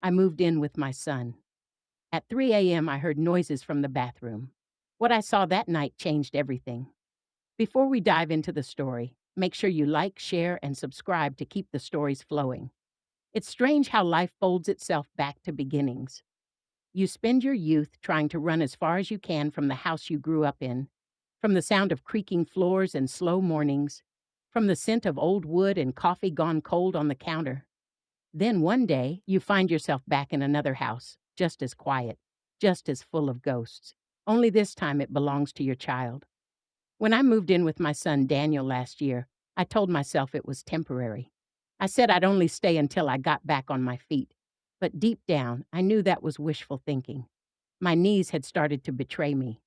I moved in with my son. At 3 a.m., I heard noises from the bathroom. What I saw that night changed everything. Before we dive into the story, make sure you like, share, and subscribe to keep the stories flowing. It's strange how life folds itself back to beginnings. You spend your youth trying to run as far as you can from the house you grew up in, from the sound of creaking floors and slow mornings, from the scent of old wood and coffee gone cold on the counter. Then one day, you find yourself back in another house, just as quiet, just as full of ghosts. Only this time it belongs to your child. When I moved in with my son Daniel last year, I told myself it was temporary. I said I'd only stay until I got back on my feet. But deep down, I knew that was wishful thinking. My knees had started to betray me.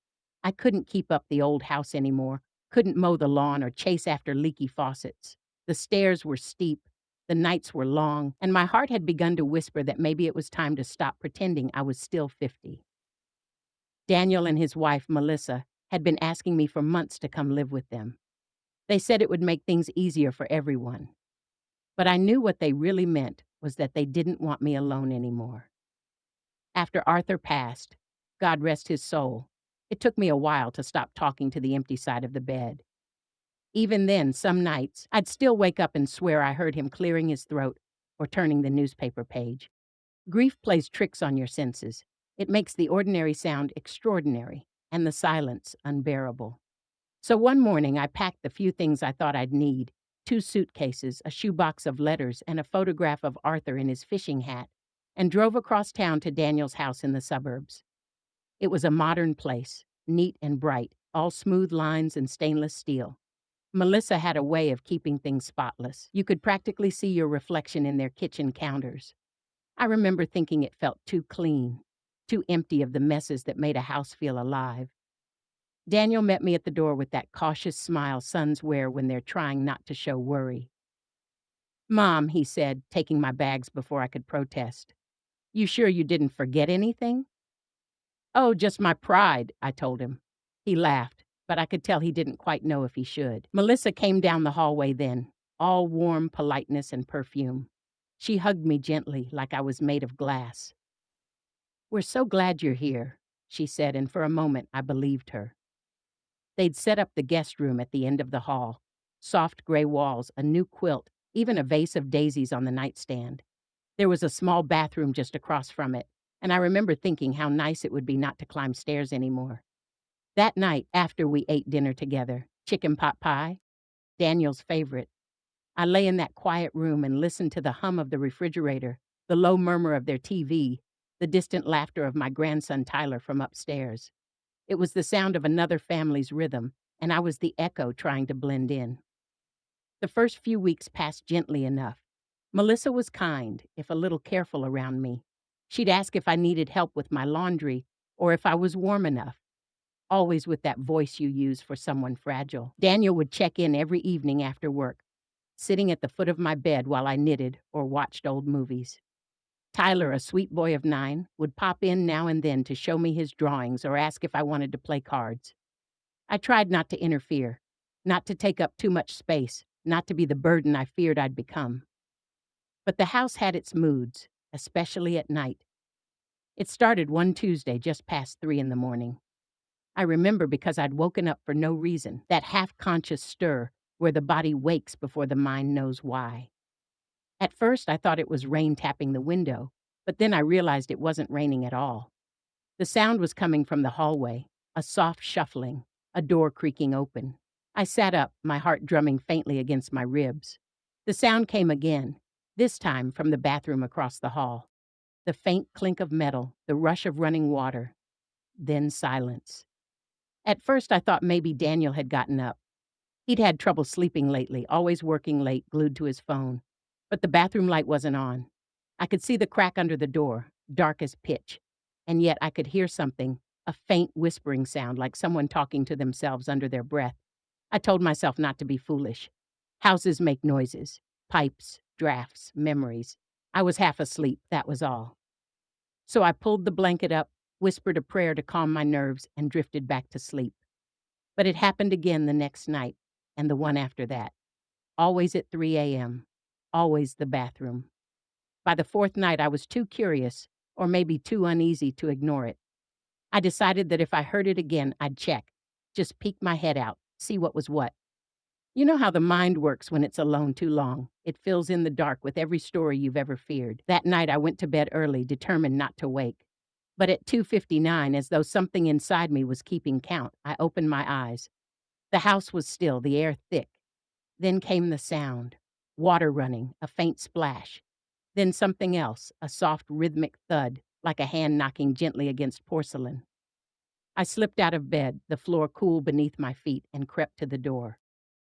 I couldn't keep up the old house anymore, couldn't mow the lawn or chase after leaky faucets. The stairs were steep, the nights were long, and my heart had begun to whisper that maybe it was time to stop pretending I was still 50. Daniel and his wife, Melissa, had been asking me for months to come live with them. They said it would make things easier for everyone. But I knew what they really meant was that they didn't want me alone anymore. After Arthur passed, God rest his soul, it took me a while to stop talking to the empty side of the bed. Even then, some nights, I'd still wake up and swear I heard him clearing his throat or turning the newspaper page. Grief plays tricks on your senses. It makes the ordinary sound extraordinary and the silence unbearable. So one morning, I packed the few things I thought I'd need: two suitcases, a shoebox of letters, and a photograph of Arthur in his fishing hat, and drove across town to Daniel's house in the suburbs. It was a modern place, neat and bright, all smooth lines and stainless steel. Melissa had a way of keeping things spotless. You could practically see your reflection in their kitchen counters. I remember thinking it felt too clean, too empty of the messes that made a house feel alive. Daniel met me at the door with that cautious smile sons wear when they're trying not to show worry. "Mom," he said, taking my bags before I could protest. "You sure you didn't forget anything?" "Oh, just my pride," I told him. He laughed, but I could tell he didn't quite know if he should. Melissa came down the hallway then, all warm politeness and perfume. She hugged me gently, like I was made of glass. "We're so glad you're here," she said, and for a moment I believed her. They'd set up the guest room at the end of the hall. Soft gray walls, a new quilt, even a vase of daisies on the nightstand. There was a small bathroom just across from it, and I remember thinking how nice it would be not to climb stairs anymore. That night, after we ate dinner together, chicken pot pie, Daniel's favorite, I lay in that quiet room and listened to the hum of the refrigerator, the low murmur of their TV, the distant laughter of my grandson Tyler from upstairs. It was the sound of another family's rhythm, and I was the echo trying to blend in. The first few weeks passed gently enough. Melissa was kind, if a little careful around me. She'd ask if I needed help with my laundry or if I was warm enough, always with that voice you use for someone fragile. Daniel would check in every evening after work, sitting at the foot of my bed while I knitted or watched old movies. Tyler, a sweet boy of 9, would pop in now and then to show me his drawings or ask if I wanted to play cards. I tried not to interfere, not to take up too much space, not to be the burden I feared I'd become. But the house had its moods, especially at night. It started one Tuesday just past 3 in the morning. I remember because I'd woken up for no reason, that half-conscious stir where the body wakes before the mind knows why. At first, I thought it was rain tapping the window, but then I realized it wasn't raining at all. The sound was coming from the hallway, a soft shuffling, a door creaking open. I sat up, my heart drumming faintly against my ribs. The sound came again, this time from the bathroom across the hall. The faint clink of metal, the rush of running water, then silence. At first, I thought maybe Daniel had gotten up. He'd had trouble sleeping lately, always working late, glued to his phone. But the bathroom light wasn't on. I could see the crack under the door, dark as pitch. And yet I could hear something, a faint whispering sound like someone talking to themselves under their breath. I told myself not to be foolish. Houses make noises, pipes, drafts, memories. I was half asleep, that was all. So I pulled the blanket up, whispered a prayer to calm my nerves, and drifted back to sleep. But it happened again the next night, and the one after that. Always at 3 a.m. Always the bathroom. By the fourth night, I was too curious, or maybe too uneasy to ignore it. I decided that if I heard it again, I'd check. Just peek my head out, see what was what. You know how the mind works when it's alone too long. It fills in the dark with every story you've ever feared. That night I went to bed early, determined not to wake. But at 2:59, as though something inside me was keeping count, I opened my eyes. The house was still, the air thick. Then came the sound. Water running, a faint splash. Then something else, a soft rhythmic thud, like a hand knocking gently against porcelain. I slipped out of bed, the floor cool beneath my feet, and crept to the door.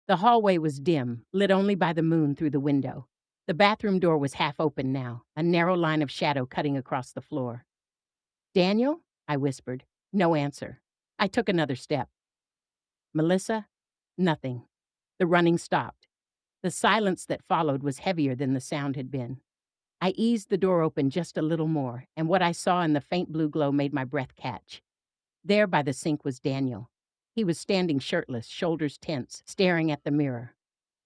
The hallway was dim, lit only by the moon through the window. The bathroom door was half open now, a narrow line of shadow cutting across the floor. "Daniel?" I whispered. No answer. I took another step. "Melissa?" Nothing. The running stopped. The silence that followed was heavier than the sound had been. I eased the door open just a little more, and what I saw in the faint blue glow made my breath catch. There by the sink was Daniel. He was standing shirtless, shoulders tense, staring at the mirror.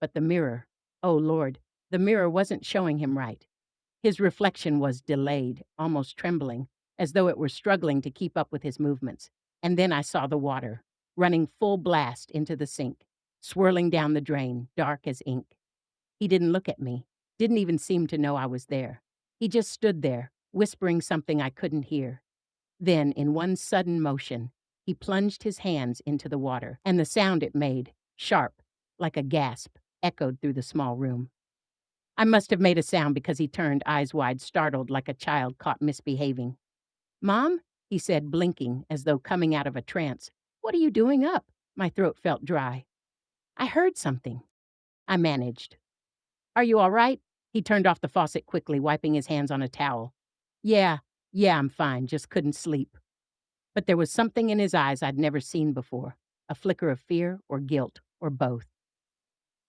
But the mirror, oh Lord, the mirror wasn't showing him right. His reflection was delayed, almost trembling, as though it were struggling to keep up with his movements. And then I saw the water, running full blast into the sink, swirling down the drain, dark as ink. He didn't look at me, didn't even seem to know I was there. He just stood there, whispering something I couldn't hear. Then, in one sudden motion, he plunged his hands into the water, and the sound it made, sharp, like a gasp, echoed through the small room. I must have made a sound because he turned, eyes wide, startled like a child caught misbehaving. "Mom?" he said, blinking as though coming out of a trance. "What are you doing up?" My throat felt dry. "I heard something." I managed. "Are you all right?" He turned off the faucet quickly, wiping his hands on a towel. Yeah, yeah, I'm fine, just couldn't sleep." But there was something in his eyes I'd never seen before, a flicker of fear or guilt or both.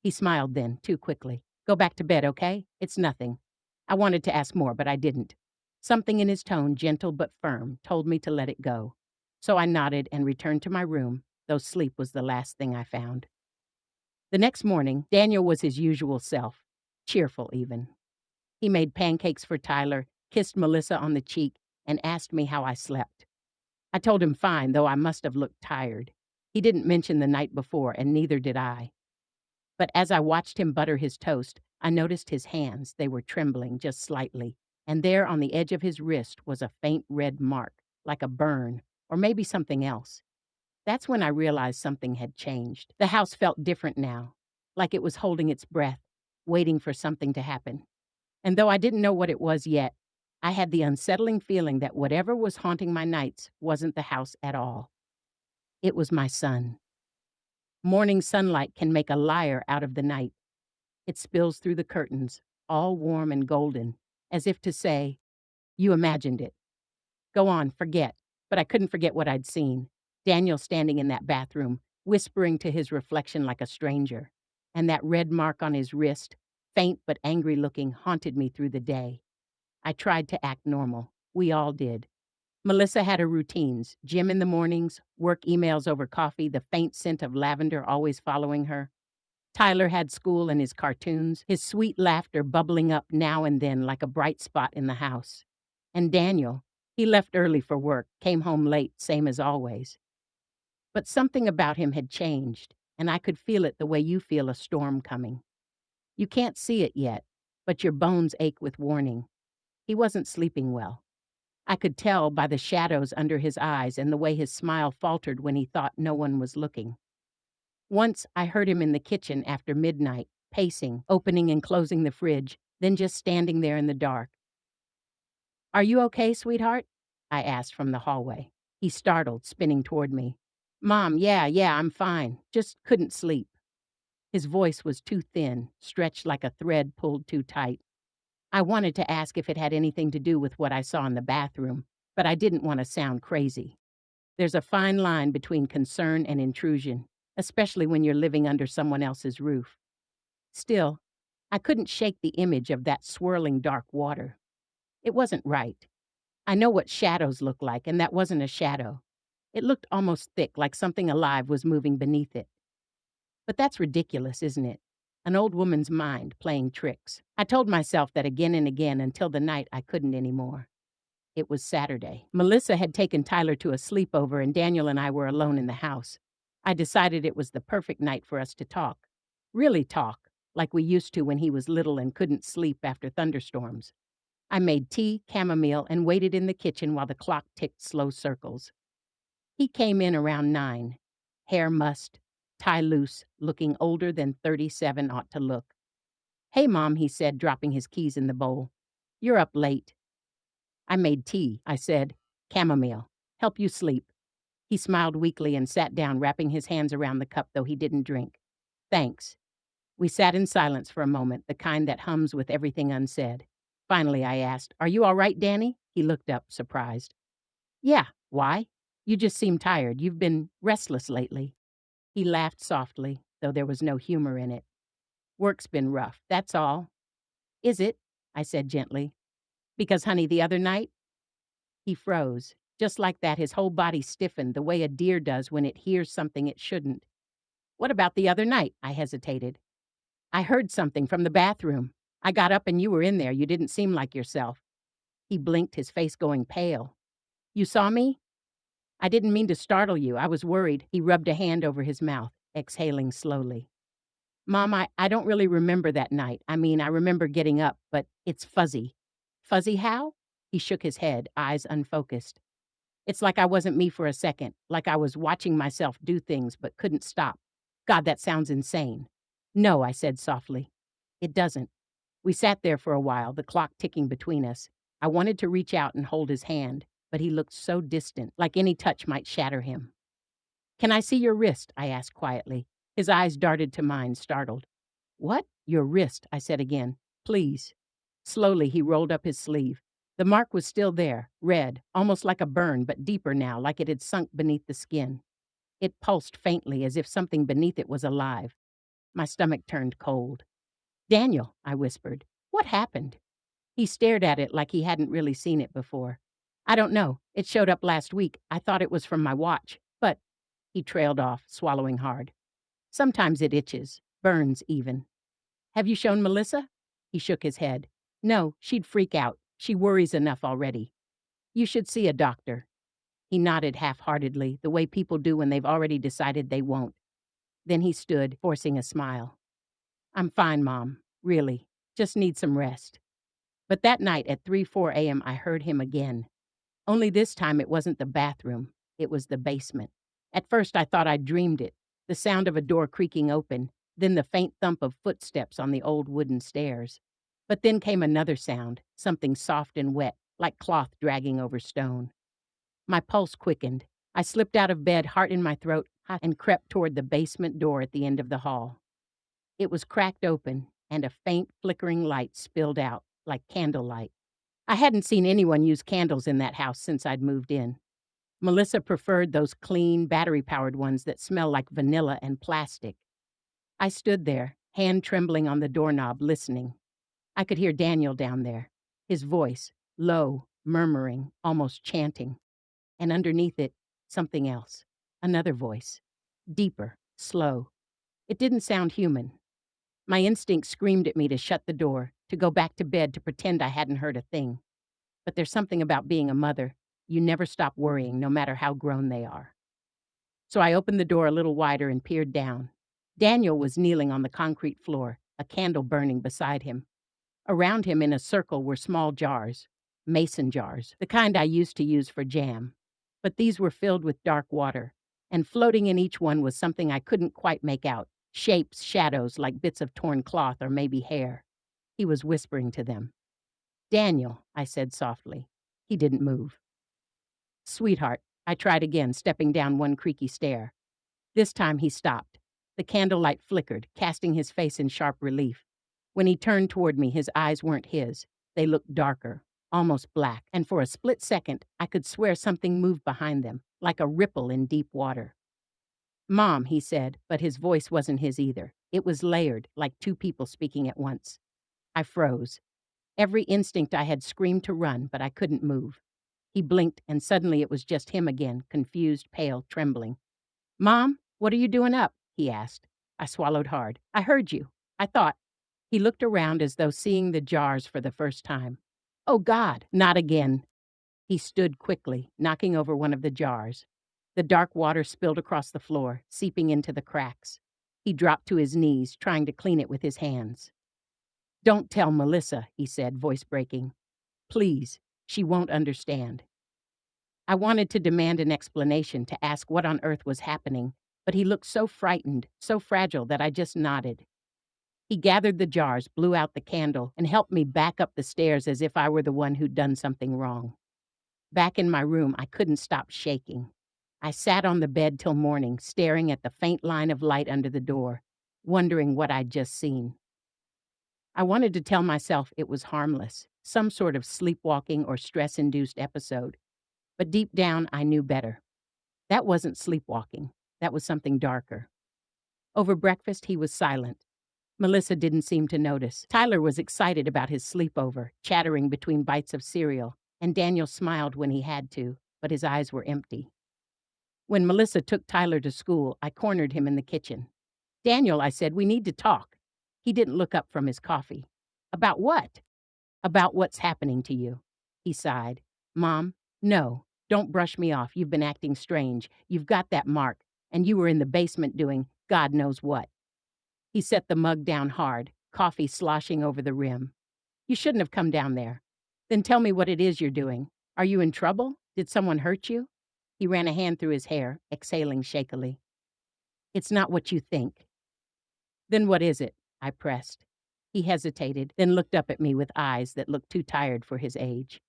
He smiled then, too quickly. "Go back to bed, okay? It's nothing." I wanted to ask more, but I didn't. Something in his tone, gentle but firm, told me to let it go. So I nodded and returned to my room, though sleep was the last thing I found. The next morning, Daniel was his usual self, cheerful even. He made pancakes for Tyler, kissed Melissa on the cheek, and asked me how I slept. I told him fine, though I must have looked tired. He didn't mention the night before, and neither did I. But as I watched him butter his toast, I noticed his hands. They were trembling just slightly, and there on the edge of his wrist was a faint red mark, like a burn, or maybe something else. That's when I realized something had changed. The house felt different now, like it was holding its breath, waiting for something to happen. And though I didn't know what it was yet, I had the unsettling feeling that whatever was haunting my nights wasn't the house at all. It was my son. Morning sunlight can make a liar out of the night. It spills through the curtains, all warm and golden, as if to say, "You imagined it. Go on, forget." But I couldn't forget what I'd seen. Daniel standing in that bathroom, whispering to his reflection like a stranger. And that red mark on his wrist, faint but angry looking, haunted me through the day. I tried to act normal. We all did. Melissa had her routines, gym in the mornings, work emails over coffee, the faint scent of lavender always following her. Tyler had school and his cartoons, his sweet laughter bubbling up now and then like a bright spot in the house. And Daniel, he left early for work, came home late, same as always. But something about him had changed, and I could feel it the way you feel a storm coming. You can't see it yet, but your bones ache with warning. He wasn't sleeping well. I could tell by the shadows under his eyes and the way his smile faltered when he thought no one was looking. Once I heard him in the kitchen after midnight, pacing, opening and closing the fridge, then just standing there in the dark. "Are you okay, sweetheart?" I asked from the hallway. He startled, spinning toward me. "Mom, yeah, I'm fine. Just couldn't sleep." His voice was too thin, stretched like a thread pulled too tight. I wanted to ask if it had anything to do with what I saw in the bathroom, but I didn't want to sound crazy. There's a fine line between concern and intrusion, especially when you're living under someone else's roof. Still, I couldn't shake the image of that swirling dark water. It wasn't right. I know what shadows look like, and that wasn't a shadow. It looked almost thick, like something alive was moving beneath it. But that's ridiculous, isn't it? an old woman's mind playing tricks. I told myself that again and again until the night I couldn't anymore. It was Saturday. Melissa had taken Tyler to a sleepover, and Daniel and I were alone in the house. I decided it was the perfect night for us to talk. Really talk, like we used to when he was little and couldn't sleep after thunderstorms. I made tea, chamomile, and waited in the kitchen while the clock ticked slow circles. He came in around 9, hair mussed, tie loose, looking older than 37 ought to look. "Hey, Mom," he said, dropping his keys in the bowl. "You're up late." "I made tea," I said. "Chamomile. Help you sleep." He smiled weakly and sat down, wrapping his hands around the cup, though he didn't drink. "Thanks." We sat in silence for a moment, the kind that hums with everything unsaid. Finally, I asked, "Are you all right, Danny?" He looked up, surprised. "Yeah, why? You just seem tired. You've been restless lately." He laughed softly, though there was no humor in it. "Work's been rough, that's all." "Is it?" I said gently. "Because, honey, the other night—" He froze. Just like that, his whole body stiffened, the way a deer does when it hears something it shouldn't. "What about the other night?" I hesitated. "I heard something from the bathroom. I got up and you were in there. You didn't seem like yourself." He blinked, his face going pale. "You saw me?" "I didn't mean to startle you. I was worried." He rubbed a hand over his mouth, exhaling slowly. "Mom, I don't really remember that night. I mean, I remember getting up, but it's fuzzy." "Fuzzy how?" He shook his head, eyes unfocused. "It's like I wasn't me for a second, like I was watching myself do things but couldn't stop." "God, that sounds insane." "No," I said softly. "It doesn't." We sat there for a while, the clock ticking between us. I wanted to reach out and hold his hand, but he looked so distant, like any touch might shatter him. "Can I see your wrist?" I asked quietly. His eyes darted to mine, startled. "What?" "Your wrist," I said again. "Please." Slowly, he rolled up his sleeve. The mark was still there, red, almost like a burn, but deeper now, like it had sunk beneath the skin. It pulsed faintly, as if something beneath it was alive. My stomach turned cold. "Daniel," I whispered, "what happened?" He stared at it like he hadn't really seen it before. "I don't know. It showed up last week. I thought it was from my watch. But—" He trailed off, swallowing hard. "Sometimes it itches. Burns, even." "Have you shown Melissa?" He shook his head. "No, she'd freak out. She worries enough already." "You should see a doctor." He nodded half-heartedly, the way people do when they've already decided they won't. Then he stood, forcing a smile. "I'm fine, Mom. Really. Just need some rest." But that night at 3:04 a.m., I heard him again. Only this time it wasn't the bathroom. It was the basement. At first I thought I'd dreamed it. The sound of a door creaking open, then the faint thump of footsteps on the old wooden stairs. But then came another sound, something soft and wet, like cloth dragging over stone. My pulse quickened. I slipped out of bed, heart in my throat, and crept toward the basement door at the end of the hall. It was cracked open, and a faint, flickering light spilled out, like candlelight. I hadn't seen anyone use candles in that house since I'd moved in. Melissa preferred those clean, battery-powered ones that smell like vanilla and plastic. I stood there, hand trembling on the doorknob, listening. I could hear Daniel down there, his voice, low, murmuring, almost chanting. And underneath it, something else. Another voice. Deeper, slow. It didn't sound human. My instinct screamed at me to shut the door, to go back to bed, to pretend I hadn't heard a thing. But there's something about being a mother. You never stop worrying, no matter how grown they are. So I opened the door a little wider and peered down. Daniel was kneeling on the concrete floor, a candle burning beside him. Around him in a circle were small jars, mason jars, the kind I used to use for jam. But these were filled with dark water, and floating in each one was something I couldn't quite make out, shapes, shadows like bits of torn cloth or maybe hair. He was whispering to them. "Daniel," I said softly. He didn't move. "Sweetheart," I tried again, stepping down one creaky stair. This time he stopped. The candlelight flickered, casting his face in sharp relief. When he turned toward me, his eyes weren't his. They looked darker, almost black, and for a split second, I could swear something moved behind them, like a ripple in deep water. "Mom," he said, but his voice wasn't his either. It was layered, like two people speaking at once. I froze. Every instinct I had screamed to run, but I couldn't move. He blinked, and suddenly it was just him again, confused, pale, trembling. "Mom, what are you doing up?" he asked. I swallowed hard. "I heard you." I thought. He looked around as though seeing the jars for the first time. Oh, God, not again. He stood quickly, knocking over one of the jars. The dark water spilled across the floor, seeping into the cracks. He dropped to his knees, trying to clean it with his hands. Don't tell Melissa, he said, voice breaking. Please, she won't understand. I wanted to demand an explanation, to ask what on earth was happening, but he looked so frightened, so fragile that I just nodded. He gathered the jars, blew out the candle, and helped me back up the stairs as if I were the one who'd done something wrong. Back in my room, I couldn't stop shaking. I sat on the bed till morning, staring at the faint line of light under the door, wondering what I'd just seen. I wanted to tell myself it was harmless, some sort of sleepwalking or stress-induced episode, but deep down I knew better. That wasn't sleepwalking. That was something darker. Over breakfast, he was silent. Melissa didn't seem to notice. Tyler was excited about his sleepover, chattering between bites of cereal, and Daniel smiled when he had to, but his eyes were empty. When Melissa took Tyler to school, I cornered him in the kitchen. Daniel, I said, we need to talk. He didn't look up from his coffee. About what? About what's happening to you. He sighed. Mom, no, don't brush me off. You've been acting strange. You've got that mark, and you were in the basement doing God knows what. He set the mug down hard, coffee sloshing over the rim. You shouldn't have come down there. Then tell me what it is you're doing. Are you in trouble? Did someone hurt you? He ran a hand through his hair, exhaling shakily. It's not what you think. Then what is it? I pressed. He hesitated, then looked up at me with eyes that looked too tired for his age.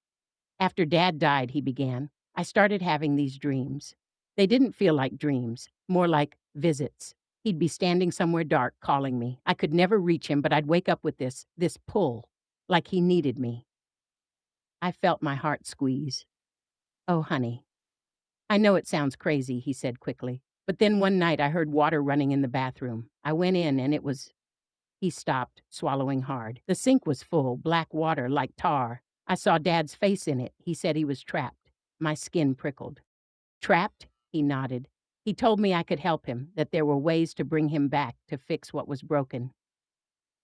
After Dad died, he began, I started having these dreams. They didn't feel like dreams, more like visits. He'd be standing somewhere dark, calling me. I could never reach him, but I'd wake up with this pull, like he needed me. I felt my heart squeeze. Oh, honey. I know it sounds crazy, he said quickly. But then one night I heard water running in the bathroom. I went in and it was... He stopped, swallowing hard. The sink was full, black water like tar. I saw Dad's face in it. He said he was trapped. My skin prickled. Trapped? He nodded. He told me I could help him, that there were ways to bring him back, to fix what was broken.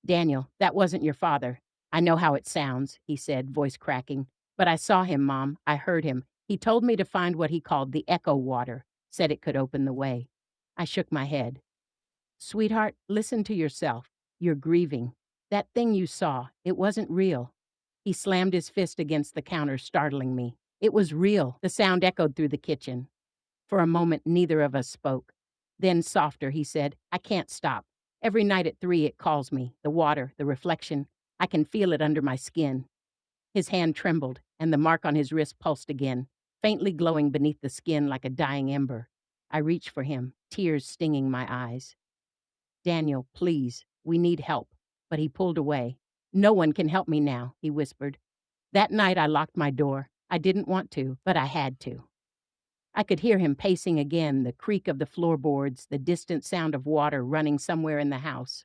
Daniel, that wasn't your father. I know how it sounds, he said, voice cracking. But I saw him, Mom. I heard him. He told me to find what he called the echo water, said it could open the way. I shook my head. Sweetheart, listen to yourself. You're grieving. That thing you saw, it wasn't real. He slammed his fist against the counter, startling me. It was real. The sound echoed through the kitchen. For a moment, neither of us spoke. Then, softer, he said, I can't stop. Every night at 3, it calls me. The water, the reflection. I can feel it under my skin. His hand trembled, and the mark on his wrist pulsed again, faintly glowing beneath the skin like a dying ember. I reached for him, tears stinging my eyes. Daniel, please, we need help. But he pulled away. No one can help me now, he whispered. That night I locked my door. I didn't want to, but I had to. I could hear him pacing again, the creak of the floorboards, the distant sound of water running somewhere in the house.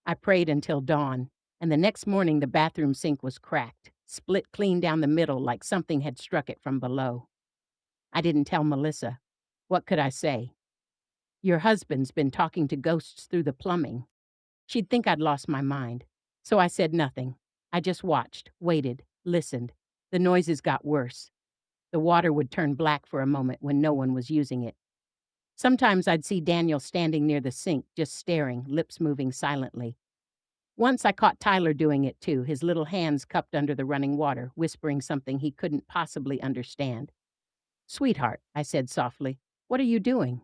I prayed until dawn, and the next morning the bathroom sink was cracked, split clean down the middle like something had struck it from below. I didn't tell Melissa. What could I say? Your husband's been talking to ghosts through the plumbing. She'd think I'd lost my mind. So I said nothing. I just watched, waited, listened. The noises got worse. The water would turn black for a moment when no one was using it. Sometimes I'd see Daniel standing near the sink, just staring, lips moving silently. Once I caught Tyler doing it too, his little hands cupped under the running water, whispering something he couldn't possibly understand. Sweetheart, I said softly, what are you doing?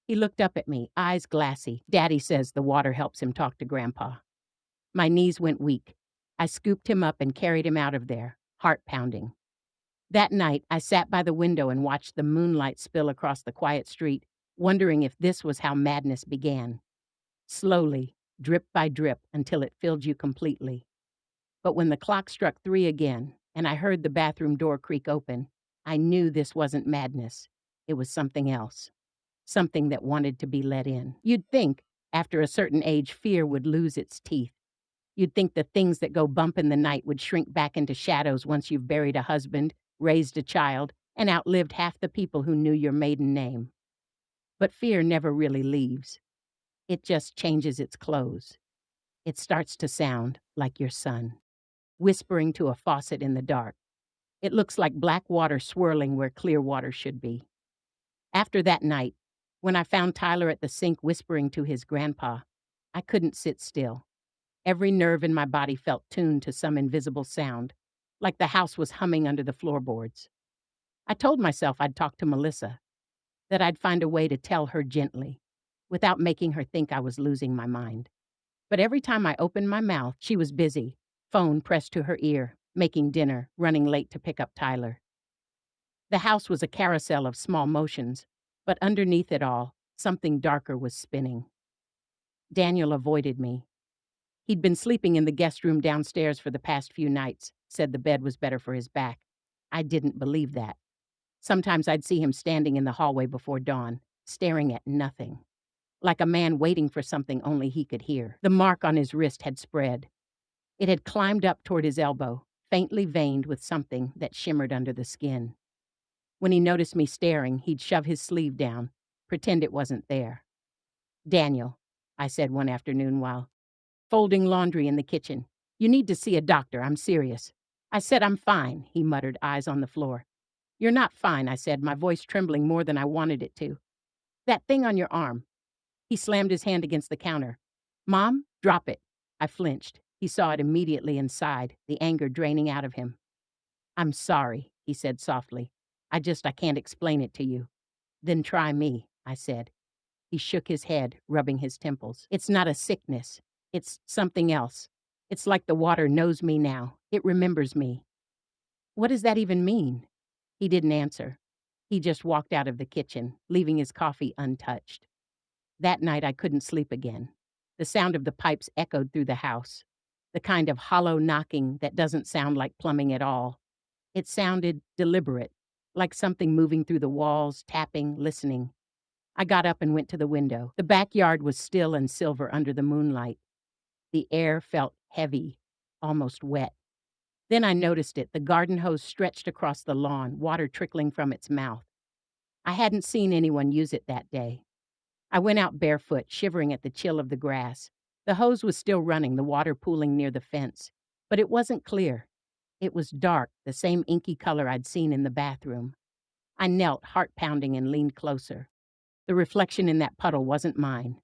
He looked up at me, eyes glassy. Daddy says the water helps him talk to Grandpa. My knees went weak. I scooped him up and carried him out of there, heart pounding. That night, I sat by the window and watched the moonlight spill across the quiet street, wondering if this was how madness began. Slowly, drip by drip, until it filled you completely. But when the clock struck 3 again, and I heard the bathroom door creak open, I knew this wasn't madness. It was something else. Something that wanted to be let in. You'd think, after a certain age, fear would lose its teeth. You'd think the things that go bump in the night would shrink back into shadows once you've buried a husband, raised a child, and outlived half the people who knew your maiden name. But fear never really leaves. It just changes its clothes. It starts to sound like your son, whispering to a faucet in the dark. It looks like black water swirling where clear water should be. After that night, when I found Tyler at the sink whispering to his grandpa, I couldn't sit still. Every nerve in my body felt tuned to some invisible sound, like the house was humming under the floorboards. I told myself I'd talk to Melissa, that I'd find a way to tell her gently, without making her think I was losing my mind. But every time I opened my mouth, she was busy, phone pressed to her ear, making dinner, running late to pick up Tyler. The house was a carousel of small motions, but underneath it all, something darker was spinning. Daniel avoided me. He'd been sleeping in the guest room downstairs for the past few nights, said the bed was better for his back. I didn't believe that. Sometimes I'd see him standing in the hallway before dawn, staring at nothing, like a man waiting for something only he could hear. The mark on his wrist had spread. It had climbed up toward his elbow, faintly veined with something that shimmered under the skin. When he noticed me staring, he'd shove his sleeve down, pretend it wasn't there. "Daniel," I said one afternoon while folding laundry in the kitchen, "you need to see a doctor, I'm serious." "I said I'm fine," he muttered, eyes on the floor. "You're not fine," I said, my voice trembling more than I wanted it to. "That thing on your arm." He slammed his hand against the counter. "Mom, drop it." I flinched. He saw it immediately and sighed, the anger draining out of him. "I'm sorry," he said softly. I can't explain it to you." "Then try me," I said. He shook his head, rubbing his temples. "It's not a sickness. It's something else. It's like the water knows me now. It remembers me." "What does that even mean?" He didn't answer. He just walked out of the kitchen, leaving his coffee untouched. That night I couldn't sleep again. The sound of the pipes echoed through the house, the kind of hollow knocking that doesn't sound like plumbing at all. It sounded deliberate, like something moving through the walls, tapping, listening. I got up and went to the window. The backyard was still and silver under the moonlight. The air felt heavy, almost wet. Then I noticed it, the garden hose stretched across the lawn, water trickling from its mouth. I hadn't seen anyone use it that day. I went out barefoot, shivering at the chill of the grass. The hose was still running, the water pooling near the fence. But it wasn't clear. It was dark, the same inky color I'd seen in the bathroom. I knelt, heart pounding, and leaned closer. The reflection in that puddle wasn't mine.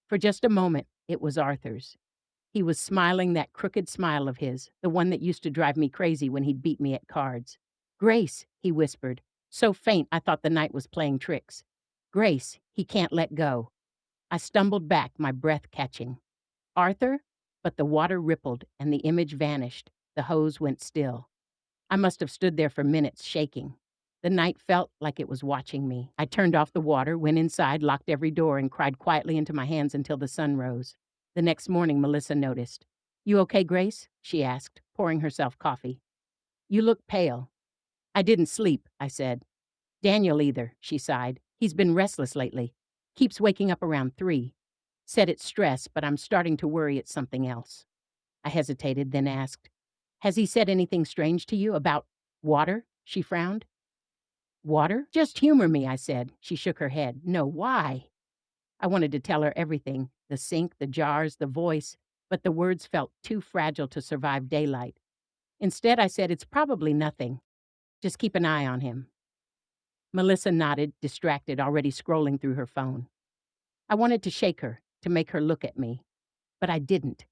For just a moment, it was Arthur's. He was smiling that crooked smile of his, the one that used to drive me crazy when he'd beat me at cards. "Grace," he whispered, so faint I thought the night was playing tricks. "Grace, he can't let go." I stumbled back, my breath catching. "Arthur?" But the water rippled and the image vanished. The hose went still. I must have stood there for minutes, shaking. The night felt like it was watching me. I turned off the water, went inside, locked every door, and cried quietly into my hands until the sun rose. The next morning, Melissa noticed. "You okay, Grace?" she asked, pouring herself coffee. "You look pale." "I didn't sleep," I said. "Daniel either," she sighed. "He's been restless lately. Keeps waking up around 3. Said it's stress, but I'm starting to worry it's something else." I hesitated, then asked, "Has he said anything strange to you about water?" She frowned. "Water? Just humor me," I said. She shook her head. "No, why?" I wanted to tell her everything, the sink, the jars, the voice, but the words felt too fragile to survive daylight. Instead, I said, "It's probably nothing. Just keep an eye on him." Melissa nodded, distracted, already scrolling through her phone. I wanted to shake her, to make her look at me, but I didn't.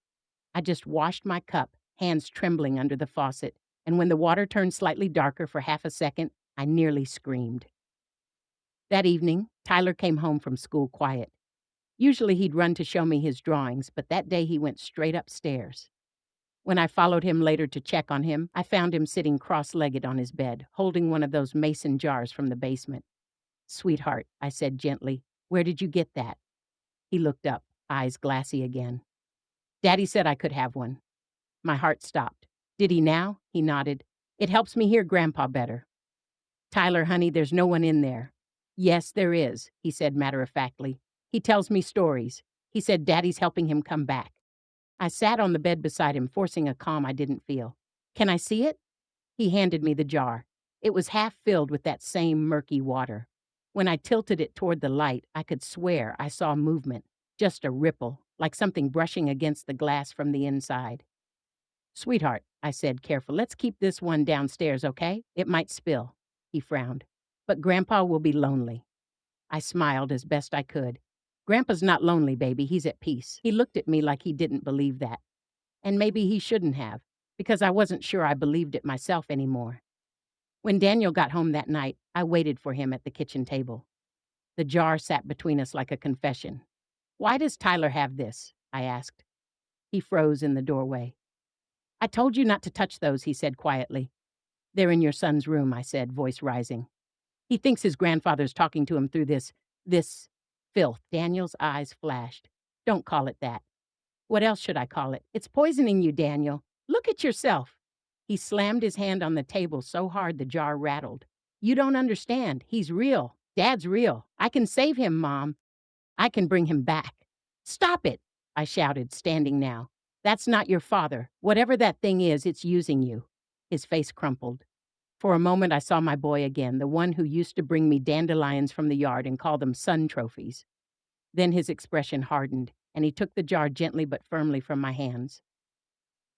I just washed my cup, hands trembling under the faucet, and when the water turned slightly darker for half a second, I nearly screamed. That evening, Tyler came home from school quiet. Usually he'd run to show me his drawings, but that day he went straight upstairs. When I followed him later to check on him, I found him sitting cross-legged on his bed, holding one of those mason jars from the basement. "Sweetheart," I said gently, "where did you get that?" He looked up, eyes glassy again. "Daddy said I could have one." My heart stopped. "Did he now?" He nodded. "It helps me hear Grandpa better." "Tyler, honey, there's no one in there." "Yes, there is," he said matter-of-factly. "He tells me stories. He said Daddy's helping him come back." I sat on the bed beside him, forcing a calm I didn't feel. "Can I see it?" He handed me the jar. It was half filled with that same murky water. When I tilted it toward the light, I could swear I saw movement, just a ripple, like something brushing against the glass from the inside. "Sweetheart," I said, careful, "let's keep this one downstairs, okay? It might spill." He frowned. "But Grandpa will be lonely." I smiled as best I could. "Grandpa's not lonely, baby. He's at peace." He looked at me like he didn't believe that. And maybe he shouldn't have, because I wasn't sure I believed it myself anymore. When Daniel got home that night, I waited for him at the kitchen table. The jar sat between us like a confession. "Why does Tyler have this?" I asked. He froze in the doorway. "I told you not to touch those," he said quietly. "They're in your son's room," I said, voice rising. "He thinks his grandfather's talking to him through this filth." Daniel's eyes flashed. "Don't call it that." "What else should I call it? It's poisoning you, Daniel. Look at yourself." He slammed his hand on the table so hard the jar rattled. "You don't understand. He's real. Dad's real. I can save him, Mom. I can bring him back." "Stop it!" I shouted, standing now. "That's not your father. Whatever that thing is, it's using you." His face crumpled. For a moment I saw my boy again, the one who used to bring me dandelions from the yard and call them sun trophies. Then his expression hardened, and he took the jar gently but firmly from my hands.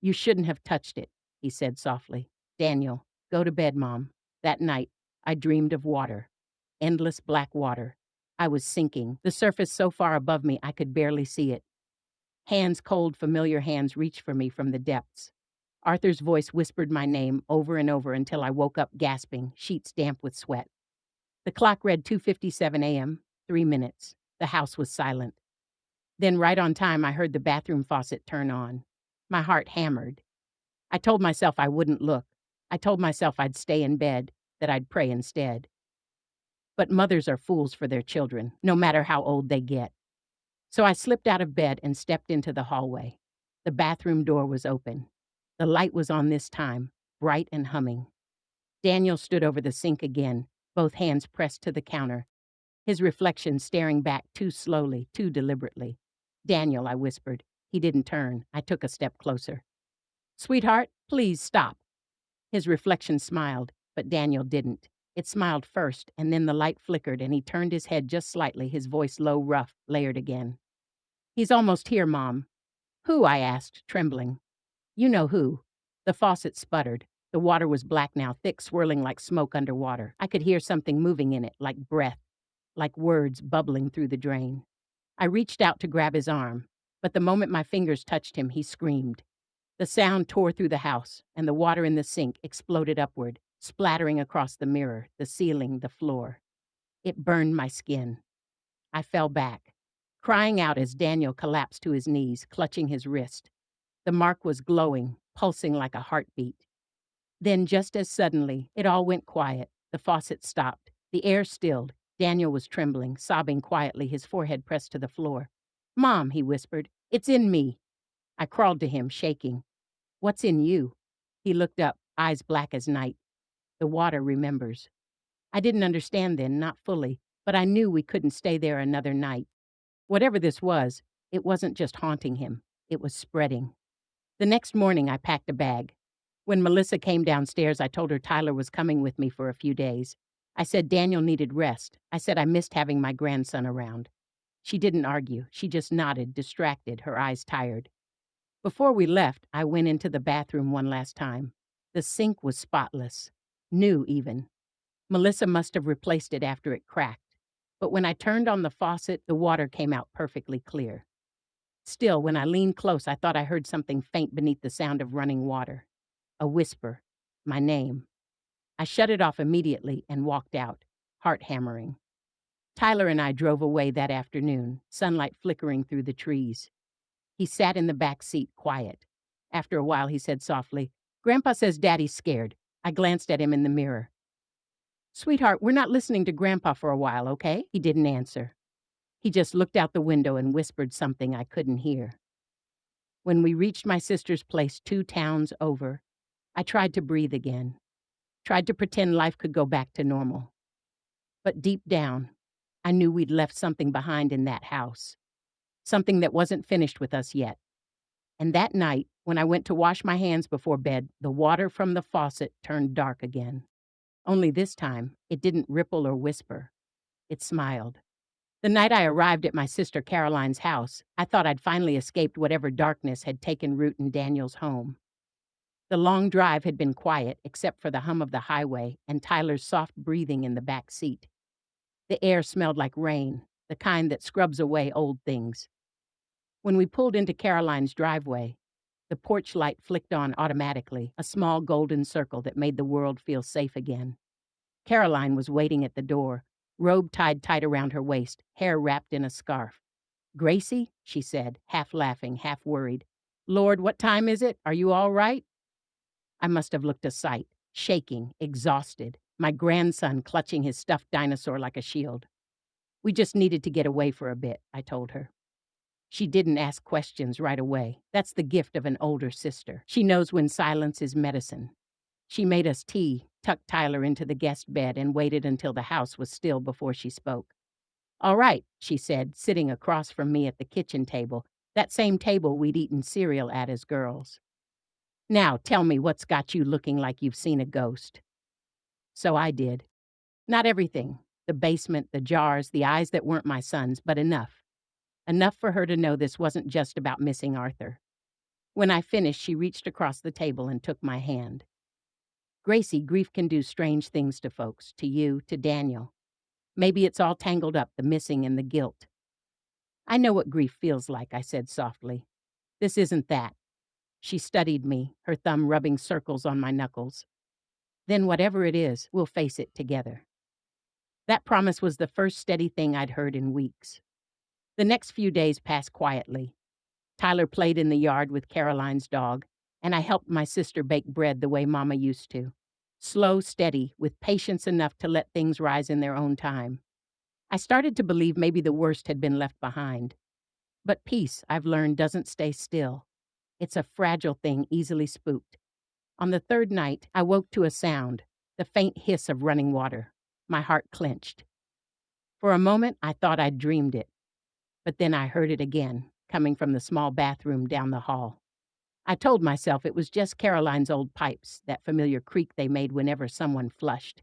"You shouldn't have touched it," he said softly. "Daniel, go to bed, Mom." That night, I dreamed of water. Endless black water. I was sinking, the surface so far above me I could barely see it. Hands, cold, familiar hands, reached for me from the depths. Arthur's voice whispered my name over and over until I woke up gasping, sheets damp with sweat. The clock read 2:57 a.m., 3 minutes. The house was silent. Then, right on time, I heard the bathroom faucet turn on. My heart hammered. I told myself I wouldn't look. I told myself I'd stay in bed, that I'd pray instead. But mothers are fools for their children, no matter how old they get. So I slipped out of bed and stepped into the hallway. The bathroom door was open. The light was on this time, bright and humming. Daniel stood over the sink again, both hands pressed to the counter, his reflection staring back too slowly, too deliberately. "Daniel," I whispered. He didn't turn. I took a step closer. "Sweetheart, please stop." His reflection smiled, but Daniel didn't. It smiled first, and then the light flickered, and he turned his head just slightly, his voice low, rough, layered again. "He's almost here, Mom." "Who?" I asked, trembling. "You know who." The faucet sputtered. The water was black now, thick, swirling like smoke underwater. I could hear something moving in it, like breath, like words bubbling through the drain. I reached out to grab his arm, but the moment my fingers touched him, he screamed. The sound tore through the house, and the water in the sink exploded upward, splattering across the mirror, the ceiling, the floor. It burned my skin. I fell back, crying out as Daniel collapsed to his knees, clutching his wrist. The mark was glowing, pulsing like a heartbeat. Then, just as suddenly, it all went quiet. The faucet stopped. The air stilled. Daniel was trembling, sobbing quietly, his forehead pressed to the floor. "Mom," he whispered, "it's in me." I crawled to him, shaking. "What's in you?" He looked up, eyes black as night. "The water remembers." I didn't understand then, not fully, but I knew we couldn't stay there another night. Whatever this was, it wasn't just haunting him. It was spreading. The next morning, I packed a bag. When Melissa came downstairs, I told her Tyler was coming with me for a few days. I said Daniel needed rest. I said I missed having my grandson around. She didn't argue. She just nodded, distracted, her eyes tired. Before we left, I went into the bathroom one last time. The sink was spotless. New, even. Melissa must have replaced it after it cracked. But when I turned on the faucet, the water came out perfectly clear. Still, when I leaned close, I thought I heard something faint beneath the sound of running water. A whisper. My name. I shut it off immediately and walked out, heart hammering. Tyler and I drove away that afternoon, sunlight flickering through the trees. He sat in the back seat, quiet. After a while, he said softly, "Grandpa says Daddy's scared." I glanced at him in the mirror. "Sweetheart, we're not listening to Grandpa for a while, okay?" He didn't answer. He just looked out the window and whispered something I couldn't hear. When we reached my sister's place 2 towns over, I tried to breathe again, tried to pretend life could go back to normal. But deep down, I knew we'd left something behind in that house, something that wasn't finished with us yet. And that night, when I went to wash my hands before bed, the water from the faucet turned dark again. Only this time, it didn't ripple or whisper. It smiled. The night I arrived at my sister Caroline's house, I thought I'd finally escaped whatever darkness had taken root in Daniel's home. The long drive had been quiet except for the hum of the highway and Tyler's soft breathing in the back seat. The air smelled like rain, the kind that scrubs away old things. When we pulled into Caroline's driveway, the porch light flicked on automatically, a small golden circle that made the world feel safe again. Caroline was waiting at the door, robe tied tight around her waist, hair wrapped in a scarf. "Gracie," she said, half laughing, half worried. "Lord, what time is it? Are you all right?" I must have looked a sight, shaking, exhausted, my grandson clutching his stuffed dinosaur like a shield. "We just needed to get away for a bit," I told her. She didn't ask questions right away. That's the gift of an older sister. She knows when silence is medicine. She made us tea, tucked Tyler into the guest bed, and waited until the house was still before she spoke. "All right," she said, sitting across from me at the kitchen table, that same table we'd eaten cereal at as girls. "Now tell me what's got you looking like you've seen a ghost." So I did. Not everything. The basement, the jars, the eyes that weren't my son's, but enough. Enough for her to know this wasn't just about missing Arthur. When I finished, she reached across the table and took my hand. "Gracie, grief can do strange things to folks, to you, to Daniel. Maybe it's all tangled up, the missing and the guilt." "I know what grief feels like," I said softly. "This isn't that." She studied me, her thumb rubbing circles on my knuckles. "Then whatever it is, we'll face it together." That promise was the first steady thing I'd heard in weeks. The next few days passed quietly. Tyler played in the yard with Caroline's dog, and I helped my sister bake bread the way Mama used to. Slow, steady, with patience enough to let things rise in their own time. I started to believe maybe the worst had been left behind. But peace, I've learned, doesn't stay still. It's a fragile thing, easily spooked. On the third night, I woke to a sound, the faint hiss of running water. My heart clenched. For a moment, I thought I'd dreamed it. But then I heard it again, coming from the small bathroom down the hall. I told myself it was just Caroline's old pipes, that familiar creak they made whenever someone flushed.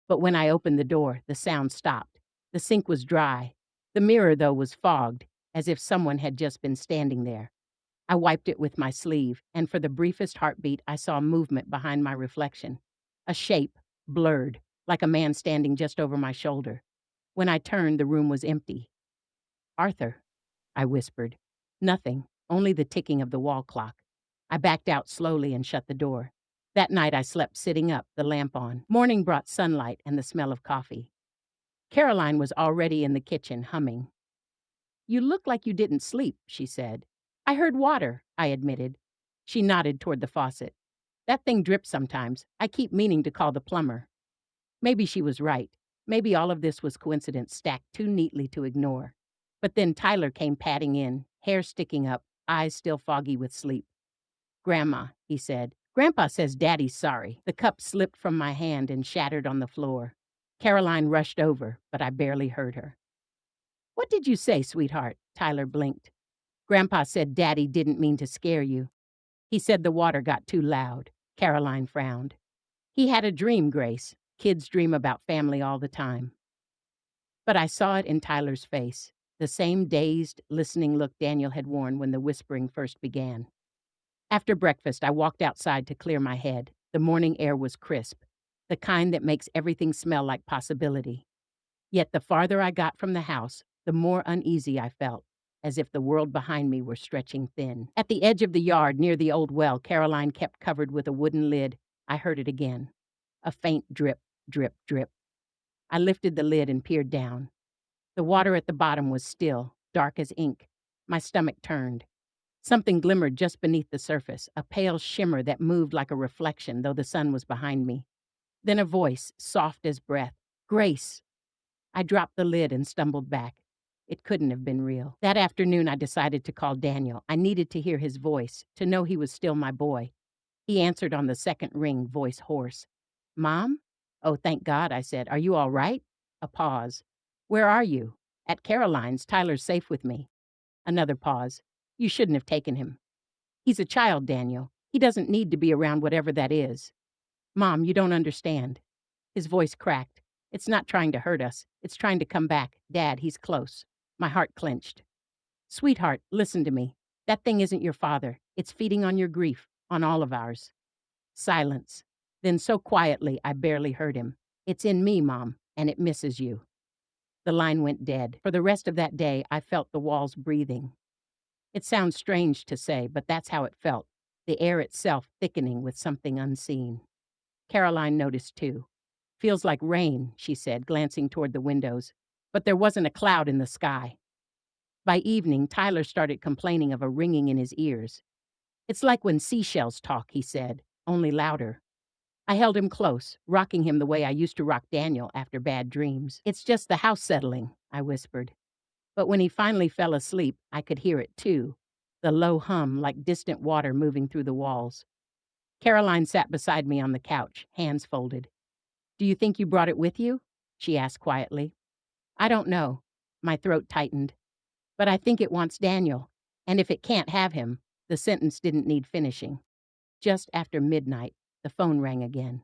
But when I opened the door, the sound stopped. The sink was dry. The mirror, though, was fogged, as if someone had just been standing there. I wiped it with my sleeve, and for the briefest heartbeat, I saw movement behind my reflection. A shape, blurred, like a man standing just over my shoulder. When I turned, the room was empty. "Arthur," I whispered. Nothing, only the ticking of the wall clock. I backed out slowly and shut the door. That night I slept sitting up, the lamp on. Morning brought sunlight and the smell of coffee. Caroline was already in the kitchen, humming. "You look like you didn't sleep," she said. "I heard water," I admitted. She nodded toward the faucet. "That thing drips sometimes. I keep meaning to call the plumber." Maybe she was right. Maybe all of this was coincidence stacked too neatly to ignore. But then Tyler came padding in, hair sticking up, eyes still foggy with sleep. "Grandma," he said. "Grandpa says Daddy's sorry." The cup slipped from my hand and shattered on the floor. Caroline rushed over, but I barely heard her. "What did you say, sweetheart?" Tyler blinked. "Grandpa said Daddy didn't mean to scare you. He said the water got too loud." Caroline frowned. "He had a dream, Grace. Kids dream about family all the time." But I saw it in Tyler's face, the same dazed, listening look Daniel had worn when the whispering first began. After breakfast, I walked outside to clear my head. The morning air was crisp, the kind that makes everything smell like possibility. Yet the farther I got from the house, the more uneasy I felt, as if the world behind me were stretching thin. At the edge of the yard, near the old well Caroline kept covered with a wooden lid, I heard it again. A faint drip, drip, drip. I lifted the lid and peered down. The water at the bottom was still, dark as ink. My stomach turned. Something glimmered just beneath the surface, a pale shimmer that moved like a reflection, though the sun was behind me. Then a voice, soft as breath. "Grace." I dropped the lid and stumbled back. It couldn't have been real. That afternoon, I decided to call Daniel. I needed to hear his voice, to know he was still my boy. He answered on the second ring, voice hoarse. "Mom?" "Oh, thank God," I said. "Are you all right?" A pause. "Where are you?" "At Caroline's. Tyler's safe with me." Another pause. "You shouldn't have taken him." "He's a child, Daniel. He doesn't need to be around whatever that is." "Mom, you don't understand." His voice cracked. It's not trying to hurt us. It's trying to come back. Dad, he's close. My heart clenched. Sweetheart, listen to me. That thing isn't your father. It's feeding on your grief, on all of ours. Silence. Then so quietly I barely heard him. It's in me, Mom, and it misses you. The line went dead. For the rest of that day, I felt the walls breathing. It sounds strange to say, but that's how it felt, the air itself thickening with something unseen. Caroline noticed too. Feels like rain, she said, glancing toward the windows. But there wasn't a cloud in the sky. By evening, Tyler started complaining of a ringing in his ears. It's like when seashells talk, he said, only louder. I held him close, rocking him the way I used to rock Daniel after bad dreams. It's just the house settling, I whispered. But when he finally fell asleep, I could hear it too, the low hum like distant water moving through the walls. Caroline sat beside me on the couch, hands folded. Do you think you brought it with you? She asked quietly. I don't know. My throat tightened. But I think it wants Daniel. And if it can't have him, the sentence didn't need finishing. Just after midnight, the phone rang again.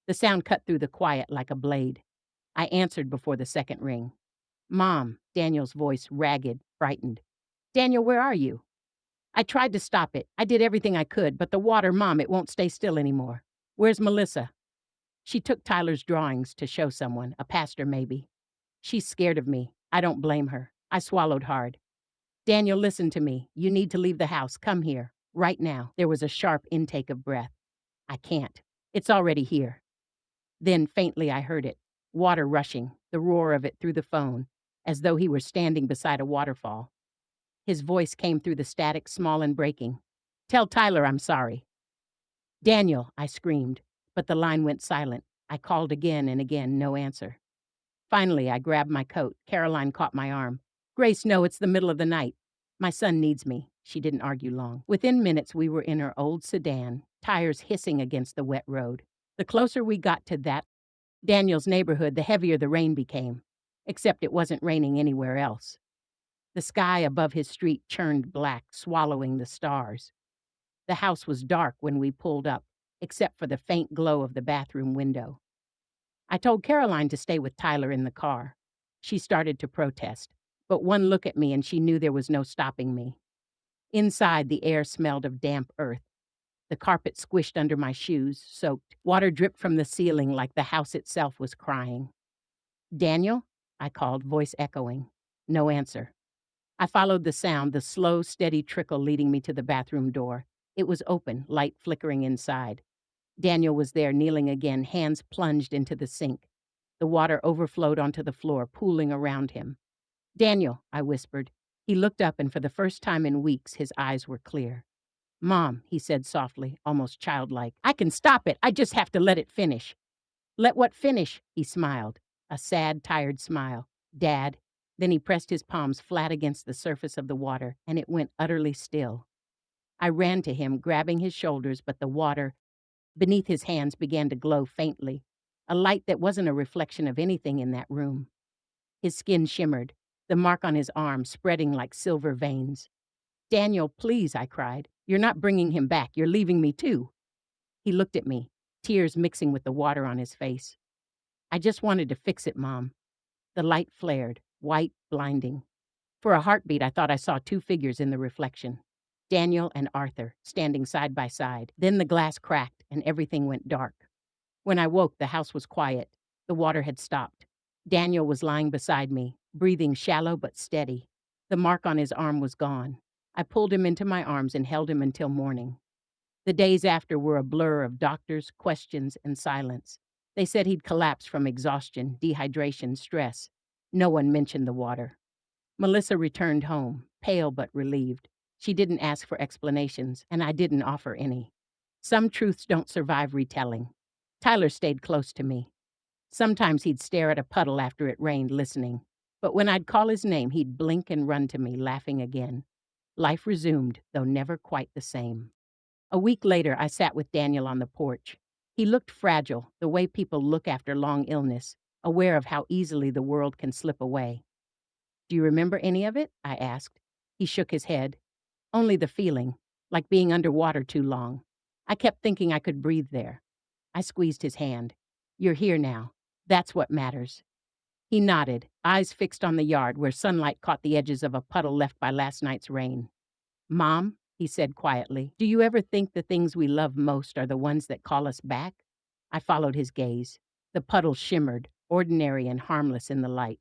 The sound cut through the quiet like a blade. I answered before the second ring. Mom, Daniel's voice ragged, frightened. Daniel, where are you? I tried to stop it. I did everything I could, but the water, Mom, it won't stay still anymore. Where's Melissa? She took Tyler's drawings to show someone, a pastor maybe. She's scared of me. I don't blame her. I swallowed hard. Daniel, listen to me. You need to leave the house. Come here. Right now. There was a sharp intake of breath. I can't. It's already here. Then, faintly, I heard it. Water rushing, the roar of it through the phone, as though he were standing beside a waterfall. His voice came through the static, small and breaking. Tell Tyler I'm sorry. Daniel, I screamed, but the line went silent. I called again and again, no answer. Finally, I grabbed my coat. Caroline caught my arm. Grace, no, it's the middle of the night. My son needs me. She didn't argue long. Within minutes, we were in her old sedan, tires hissing against the wet road. The closer we got to that Daniel's neighborhood, the heavier the rain became, except it wasn't raining anywhere else. The sky above his street churned black, swallowing the stars. The house was dark when we pulled up, except for the faint glow of the bathroom window. I told Caroline to stay with Tyler in the car. She started to protest, but one look at me and she knew there was no stopping me. Inside, the air smelled of damp earth. The carpet squished under my shoes, soaked. Water dripped from the ceiling like the house itself was crying. Daniel? I called, voice echoing. No answer. I followed the sound, the slow, steady trickle leading me to the bathroom door. It was open, light flickering inside. Daniel was there, kneeling again, hands plunged into the sink. The water overflowed onto the floor, pooling around him. Daniel, I whispered. He looked up, and for the first time in weeks, his eyes were clear. Mom, he said softly, almost childlike. I can stop it. I just have to let it finish. Let what finish? He smiled, a sad, tired smile. Dad. Then he pressed his palms flat against the surface of the water, and it went utterly still. I ran to him, grabbing his shoulders, but the water beneath his hands began to glow faintly, a light that wasn't a reflection of anything in that room. His skin shimmered, the mark on his arm spreading like silver veins. Daniel, please, I cried. You're not bringing him back. You're leaving me too. He looked at me, tears mixing with the water on his face. I just wanted to fix it, Mom. The light flared, white, blinding. For a heartbeat, I thought I saw two figures in the reflection. Daniel and Arthur, standing side by side. Then the glass cracked and everything went dark. When I woke, the house was quiet. The water had stopped. Daniel was lying beside me, breathing shallow but steady. The mark on his arm was gone. I pulled him into my arms and held him until morning. The days after were a blur of doctors, questions, and silence. They said he'd collapsed from exhaustion, dehydration, stress. No one mentioned the water. Melissa returned home, pale but relieved. She didn't ask for explanations, and I didn't offer any. Some truths don't survive retelling. Tyler stayed close to me. Sometimes he'd stare at a puddle after it rained, listening. But when I'd call his name, he'd blink and run to me, laughing again. Life resumed, though never quite the same. A week later, I sat with Daniel on the porch. He looked fragile, the way people look after long illness, aware of how easily the world can slip away. Do you remember any of it? I asked. He shook his head. Only the feeling, like being underwater too long. I kept thinking I could breathe there. I squeezed his hand. You're here now. That's what matters. He nodded, eyes fixed on the yard where sunlight caught the edges of a puddle left by last night's rain. Mom, he said quietly, do you ever think the things we love most are the ones that call us back? I followed his gaze. The puddle shimmered, ordinary and harmless in the light.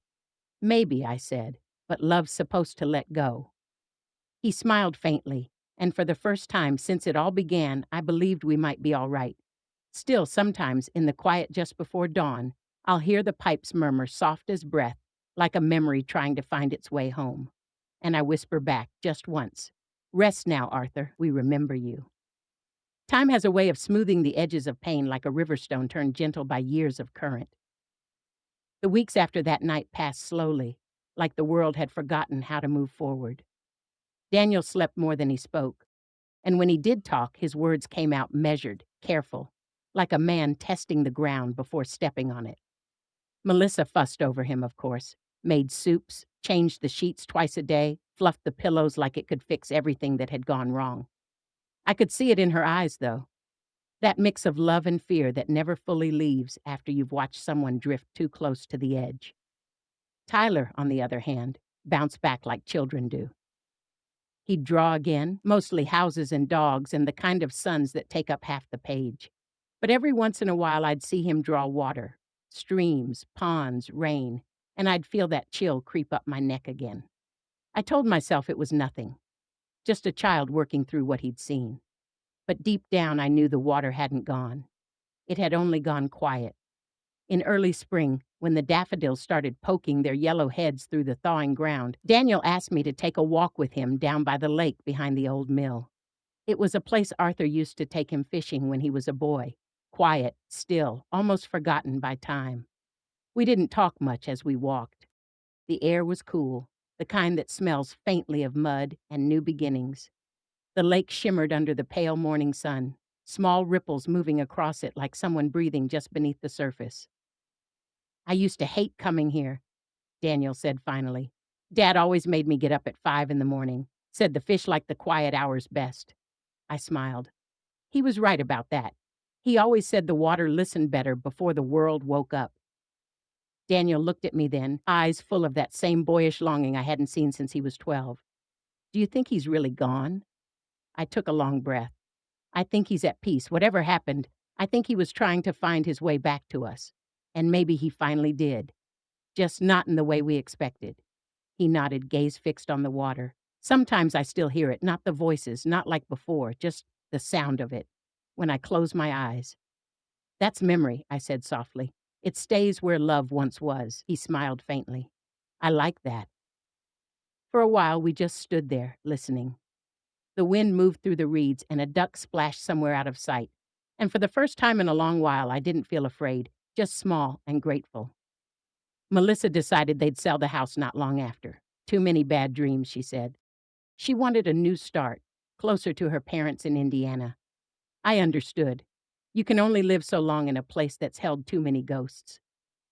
Maybe, I said, but love's supposed to let go. He smiled faintly, and for the first time since it all began, I believed we might be all right. Still, sometimes, in the quiet just before dawn, I'll hear the pipes murmur soft as breath, like a memory trying to find its way home. And I whisper back, just once, rest now, Arthur, we remember you. Time has a way of smoothing the edges of pain like a river stone turned gentle by years of current. The weeks after that night passed slowly, like the world had forgotten how to move forward. Daniel slept more than he spoke, and when he did talk, his words came out measured, careful, like a man testing the ground before stepping on it. Melissa fussed over him, of course, made soups, changed the sheets twice a day, fluffed the pillows like it could fix everything that had gone wrong. I could see it in her eyes, though. That mix of love and fear that never fully leaves after you've watched someone drift too close to the edge. Tyler, on the other hand, bounced back like children do. He'd draw again, mostly houses and dogs and the kind of suns that take up half the page. But every once in a while I'd see him draw water, streams, ponds, rain, and I'd feel that chill creep up my neck again. I told myself it was nothing, just a child working through what he'd seen. But deep down I knew the water hadn't gone. It had only gone quiet. In early spring, when the daffodils started poking their yellow heads through the thawing ground, Daniel asked me to take a walk with him down by the lake behind the old mill. It was a place Arthur used to take him fishing when he was a boy. Quiet, still, almost forgotten by time. We didn't talk much as we walked. The air was cool, the kind that smells faintly of mud and new beginnings. The lake shimmered under the pale morning sun, small ripples moving across it like someone breathing just beneath the surface. I used to hate coming here, Daniel said finally. Dad always made me get up at 5 in the morning, said the fish liked the quiet hours best. I smiled. He was right about that. He always said the water listened better before the world woke up. Daniel looked at me then, eyes full of that same boyish longing I hadn't seen since he was 12. Do you think he's really gone? I took a long breath. I think he's at peace. Whatever happened, I think he was trying to find his way back to us. And maybe he finally did. Just not in the way we expected. He nodded, gaze fixed on the water. Sometimes I still hear it, not the voices, not like before, just the sound of it, when I close my eyes. That's memory, I said softly. It stays where love once was. He smiled faintly. I like that. For a while, we just stood there, listening. The wind moved through the reeds, and a duck splashed somewhere out of sight. And for the first time in a long while, I didn't feel afraid, just small and grateful. Melissa decided they'd sell the house not long after. Too many bad dreams, she said. She wanted a new start, closer to her parents in Indiana. I understood. You can only live so long in a place that's held too many ghosts.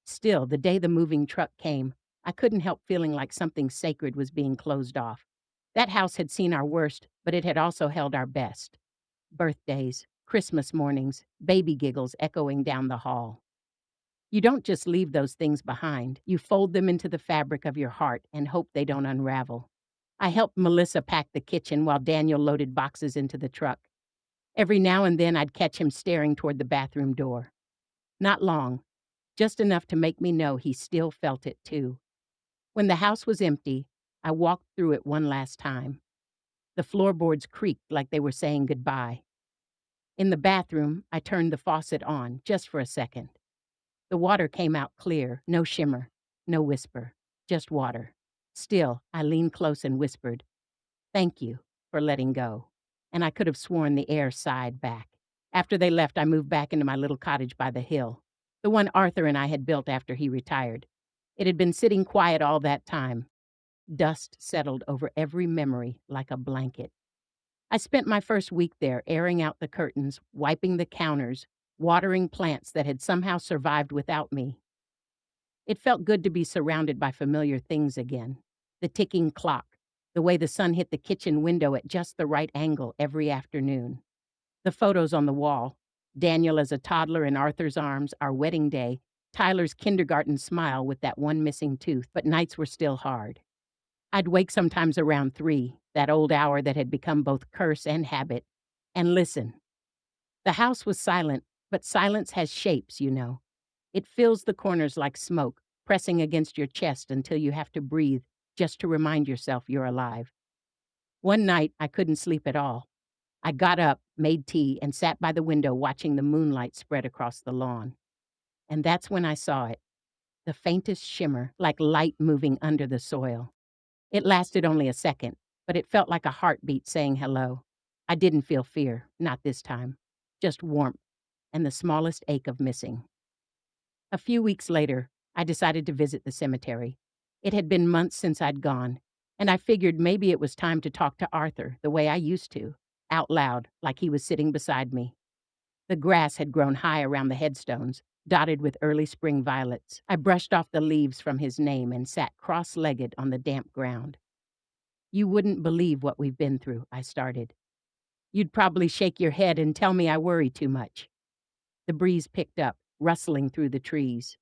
Still, the day the moving truck came, I couldn't help feeling like something sacred was being closed off. That house had seen our worst, but it had also held our best. Birthdays, Christmas mornings, baby giggles echoing down the hall. You don't just leave those things behind. You fold them into the fabric of your heart and hope they don't unravel. I helped Melissa pack the kitchen while Daniel loaded boxes into the truck. Every now and then I'd catch him staring toward the bathroom door. Not long, just enough to make me know he still felt it too. When the house was empty, I walked through it one last time. The floorboards creaked like they were saying goodbye. In the bathroom, I turned the faucet on just for a second. The water came out clear, no shimmer, no whisper, just water. Still, I leaned close and whispered, "Thank you for letting go." And I could have sworn the air sighed back. After they left, I moved back into my little cottage by the hill, the one Arthur and I had built after he retired. It had been sitting quiet all that time. Dust settled over every memory like a blanket. I spent my first week there airing out the curtains, wiping the counters, watering plants that had somehow survived without me. It felt good to be surrounded by familiar things again. The ticking clock, the way the sun hit the kitchen window at just the right angle every afternoon. The photos on the wall, Daniel as a toddler in Arthur's arms, our wedding day, Tyler's kindergarten smile with that one missing tooth, but nights were still hard. I'd wake sometimes around 3, that old hour that had become both curse and habit, and listen. The house was silent, but silence has shapes, you know. It fills the corners like smoke, pressing against your chest until you have to breathe just to remind yourself you're alive. One night, I couldn't sleep at all. I got up, made tea, and sat by the window watching the moonlight spread across the lawn. And that's when I saw it, the faintest shimmer, like light moving under the soil. It lasted only a second, but it felt like a heartbeat saying hello. I didn't feel fear, not this time, just warmth and the smallest ache of missing. A few weeks later, I decided to visit the cemetery. It had been months since I'd gone, and I figured maybe it was time to talk to Arthur the way I used to, out loud, like he was sitting beside me. The grass had grown high around the headstones, dotted with early spring violets. I brushed off the leaves from his name and sat cross-legged on the damp ground. "You wouldn't believe what we've been through," I started. "You'd probably shake your head and tell me I worry too much." The breeze picked up, rustling through the trees.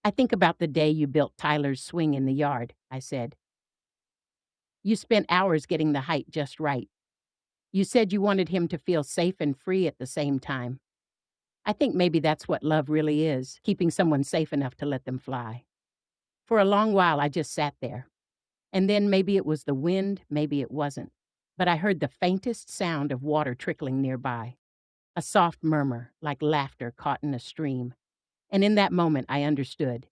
"I think about the day you built Tyler's swing in the yard," I said. "You spent hours getting the height just right. You said you wanted him to feel safe and free at the same time. I think maybe that's what love really is, keeping someone safe enough to let them fly." For a long while, I just sat there. And then maybe it was the wind, maybe it wasn't. But I heard the faintest sound of water trickling nearby, a soft murmur, like laughter caught in a stream. And in that moment, I understood.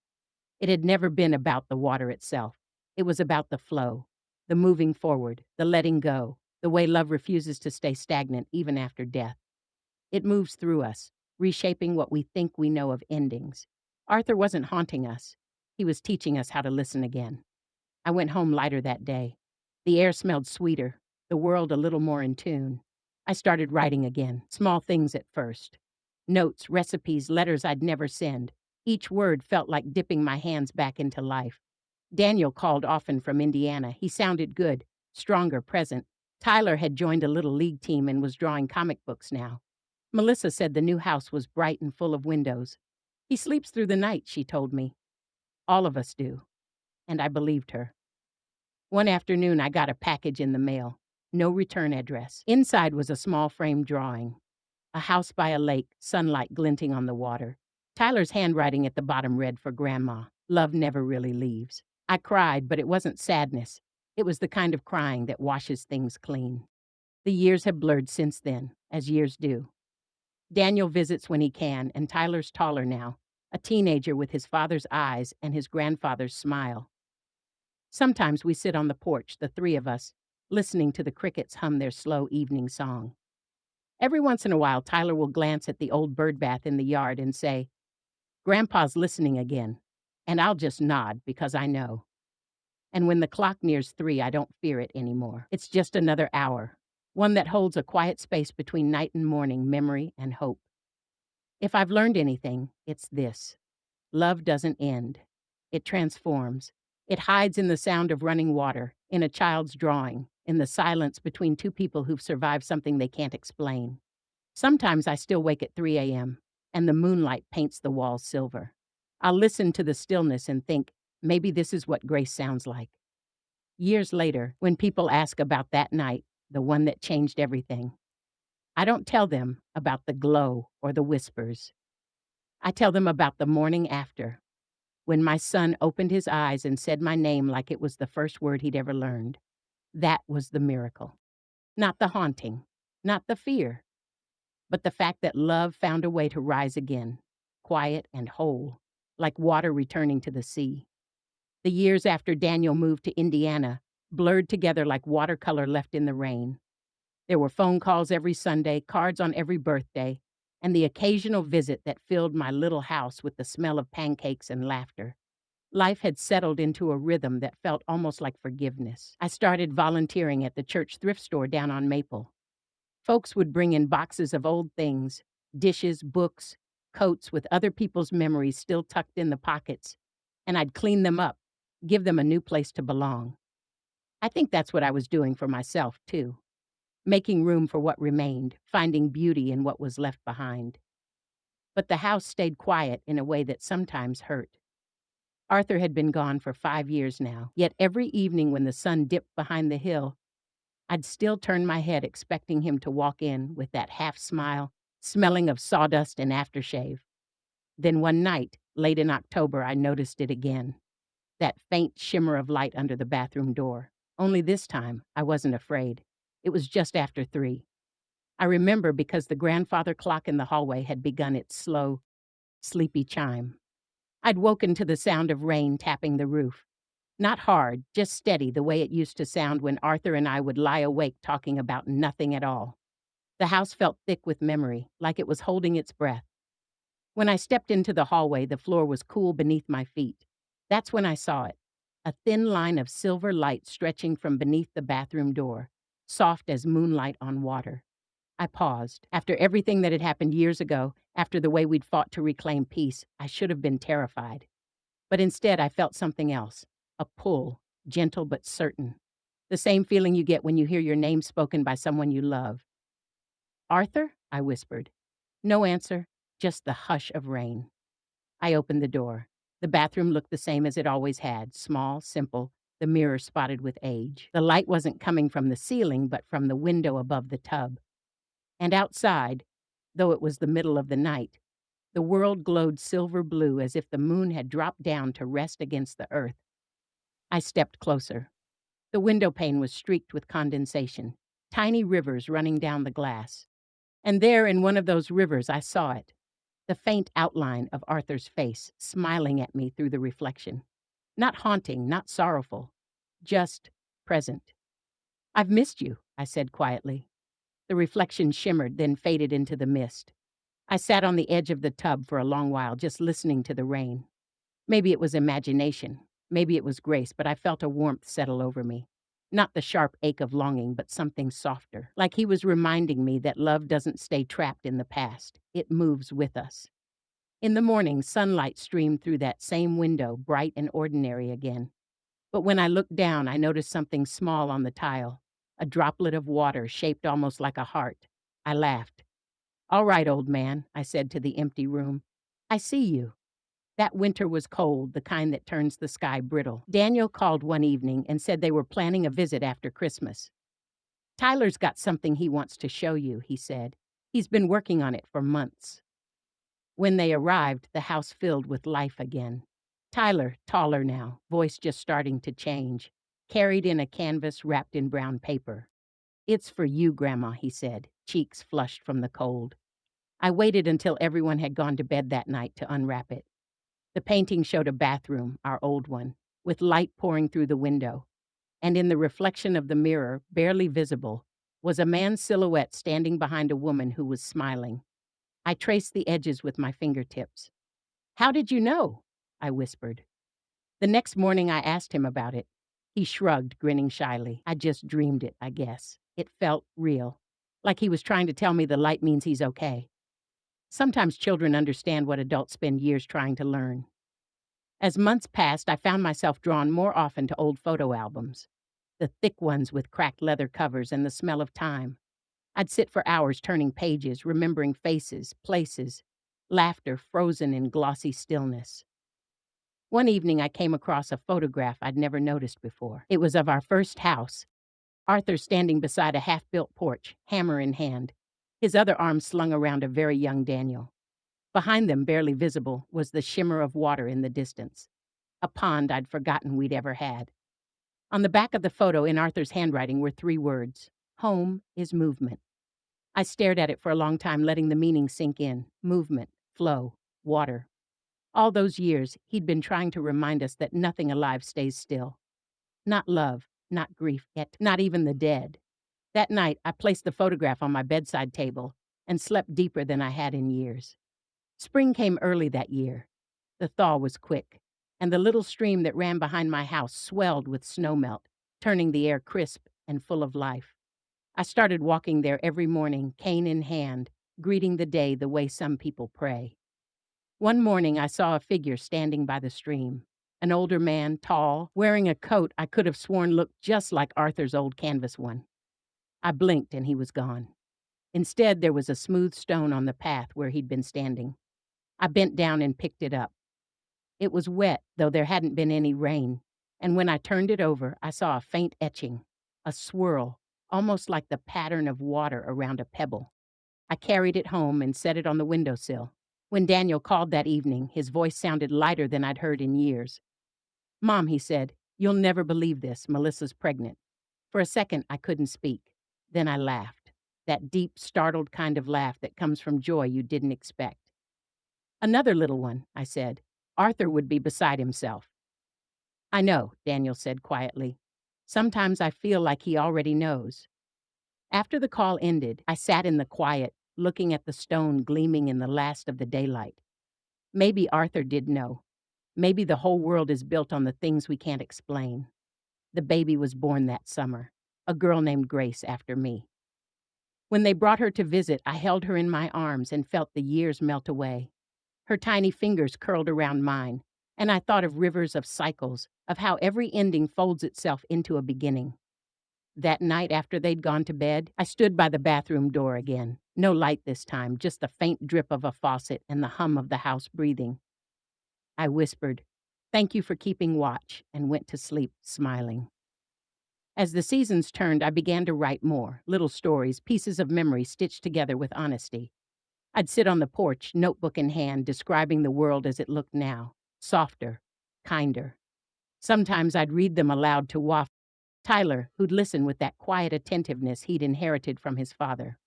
It had never been about the water itself. It was about the flow, the moving forward, the letting go, the way love refuses to stay stagnant even after death. It moves through us, reshaping what we think we know of endings. Arthur wasn't haunting us. He was teaching us how to listen again. I went home lighter that day. The air smelled sweeter, the world a little more in tune. I started writing again, small things at first. Notes, recipes, letters I'd never send. Each word felt like dipping my hands back into life. Daniel called often from Indiana. He sounded good, stronger, present. Tyler had joined a little league team and was drawing comic books now. Melissa said the new house was bright and full of windows. "He sleeps through the night," she told me. "All of us do." And I believed her. One afternoon, I got a package in the mail. No return address. Inside was a small frame drawing. A house by a lake, sunlight glinting on the water. Tyler's handwriting at the bottom read for Grandma. "Love never really leaves." I cried, but it wasn't sadness. It was the kind of crying that washes things clean. The years have blurred since then, as years do. Daniel visits when he can, and Tyler's taller now, a teenager with his father's eyes and his grandfather's smile. Sometimes we sit on the porch, the three of us, listening to the crickets hum their slow evening song. Every once in a while, Tyler will glance at the old bird bath in the yard and say, "Grandpa's listening again." And I'll just nod because I know. And when the clock nears 3, I don't fear it anymore. It's just another hour, one that holds a quiet space between night and morning, memory and hope. If I've learned anything, it's this. Love doesn't end. It transforms. It hides in the sound of running water, in a child's drawing, in the silence between two people who've survived something they can't explain. Sometimes I still wake at 3 a.m., and the moonlight paints the walls silver. I'll listen to the stillness and think, maybe this is what grace sounds like. Years later, when people ask about that night, the one that changed everything, I don't tell them about the glow or the whispers. I tell them about the morning after, when my son opened his eyes and said my name like it was the first word he'd ever learned. That was the miracle. Not the haunting, not the fear, but the fact that love found a way to rise again, quiet and whole, like water returning to the sea. The years after Daniel moved to Indiana blurred together like watercolor left in the rain. There were phone calls every Sunday, cards on every birthday, and the occasional visit that filled my little house with the smell of pancakes and laughter. Life had settled into a rhythm that felt almost like forgiveness. I started volunteering at the church thrift store down on Maple. Folks would bring in boxes of old things, dishes, books, coats with other people's memories still tucked in the pockets, and I'd clean them up, give them a new place to belong. I think that's what I was doing for myself, too, making room for what remained, finding beauty in what was left behind. but the house stayed quiet in a way that sometimes hurt. Arthur had been gone for 5 years now, yet every evening when the sun dipped behind the hill, I'd still turn my head expecting him to walk in with that half smile, smelling of sawdust and aftershave. Then one night, late in October, I noticed it again, that faint shimmer of light under the bathroom door. Only this time, I wasn't afraid. It was just after 3. I remember because the grandfather clock in the hallway had begun its slow, sleepy chime. I'd woken to the sound of rain tapping the roof. Not hard, just steady, the way it used to sound when Arthur and I would lie awake talking about nothing at all. The house felt thick with memory, like it was holding its breath. When I stepped into the hallway, the floor was cool beneath my feet. That's when I saw it, a thin line of silver light stretching from beneath the bathroom door, soft as moonlight on water. I paused. After everything that had happened years ago, after the way we'd fought to reclaim peace, I should have been terrified. But instead, I felt something else, a pull, gentle but certain. The same feeling you get when you hear your name spoken by someone you love. "Arthur?" I whispered. No answer, just the hush of rain. I opened the door. The bathroom looked the same as it always had, small, simple, the mirror spotted with age. The light wasn't coming from the ceiling, but from the window above the tub. And outside, though it was the middle of the night, the world glowed silver blue as if the moon had dropped down to rest against the earth. I stepped closer. The window pane was streaked with condensation, tiny rivers running down the glass. And there in one of those rivers I saw it, the faint outline of Arthur's face, smiling at me through the reflection. Not haunting, not sorrowful, just present. "I've missed you," I said quietly. The reflection shimmered, then faded into the mist. I sat on the edge of the tub for a long while, just listening to the rain. Maybe it was imagination, maybe it was grace, but I felt a warmth settle over me. Not the sharp ache of longing, but something softer, like he was reminding me that love doesn't stay trapped in the past. It moves with us. In the morning, sunlight streamed through that same window, bright and ordinary again. But when I looked down, I noticed something small on the tile, a droplet of water shaped almost like a heart. I laughed. "All right, old man," I said to the empty room. "I see you." That winter was cold, the kind that turns the sky brittle. Daniel called one evening and said they were planning a visit after Christmas. "Tyler's got something he wants to show you," he said. "He's been working on it for months." When they arrived, the house filled with life again. Tyler, taller now, voice just starting to change, carried in a canvas wrapped in brown paper. "It's for you, Grandma," he said, cheeks flushed from the cold. I waited until everyone had gone to bed that night to unwrap it. The painting showed a bathroom, our old one, with light pouring through the window. And in the reflection of the mirror, barely visible, was a man's silhouette standing behind a woman who was smiling. I traced the edges with my fingertips. "How did you know?" I whispered. The next morning I asked him about it. He shrugged, grinning shyly. "I just dreamed it, I guess." It felt real, like he was trying to tell me the light means he's okay. Sometimes children understand what adults spend years trying to learn. As months passed, I found myself drawn more often to old photo albums, the thick ones with cracked leather covers and the smell of time. I'd sit for hours turning pages, remembering faces, places, laughter frozen in glossy stillness. One evening, I came across a photograph I'd never noticed before. It was of our first house, Arthur standing beside a half-built porch, hammer in hand, his other arm slung around a very young Daniel. Behind them, barely visible, was the shimmer of water in the distance, a pond I'd forgotten we'd ever had. On the back of the photo, in Arthur's handwriting, were 3 words: "Home is movement." I stared at it for a long time, letting the meaning sink in. Movement, flow, water. All those years, he'd been trying to remind us that nothing alive stays still. Not love, not grief, yet not even the dead. That night, I placed the photograph on my bedside table and slept deeper than I had in years. Spring came early that year. The thaw was quick, and the little stream that ran behind my house swelled with snowmelt, turning the air crisp and full of life. I started walking there every morning, cane in hand, greeting the day the way some people pray. One morning, I saw a figure standing by the stream. An older man, tall, wearing a coat I could have sworn looked just like Arthur's old canvas one. I blinked and he was gone. Instead, there was a smooth stone on the path where he'd been standing. I bent down and picked it up. It was wet, though there hadn't been any rain, and when I turned it over, I saw a faint etching, a swirl, almost like the pattern of water around a pebble. I carried it home and set it on the windowsill. When Daniel called that evening, his voice sounded lighter than I'd heard in years. "Mom," he said, "you'll never believe this. Melissa's pregnant." For a second, I couldn't speak. Then I laughed. That deep, startled kind of laugh that comes from joy you didn't expect. "Another little one," I said. "Arthur would be beside himself." "I know," Daniel said quietly. "Sometimes I feel like he already knows." After the call ended, I sat in the quiet, looking at the stone gleaming in the last of the daylight. Maybe Arthur did know. Maybe the whole world is built on the things we can't explain. The baby was born that summer, a girl named Grace after me. When they brought her to visit, I held her in my arms and felt the years melt away. Her tiny fingers curled around mine, and I thought of rivers of cycles, of how every ending folds itself into a beginning. That night after they'd gone to bed, I stood by the bathroom door again. No light this time, just the faint drip of a faucet and the hum of the house breathing. I whispered, "Thank you for keeping watch," and went to sleep, smiling. As the seasons turned, I began to write more, little stories, pieces of memory stitched together with honesty. I'd sit on the porch, notebook in hand, describing the world as it looked now, softer, kinder. Sometimes I'd read them aloud to Waf, Tyler, who'd listen with that quiet attentiveness he'd inherited from his father.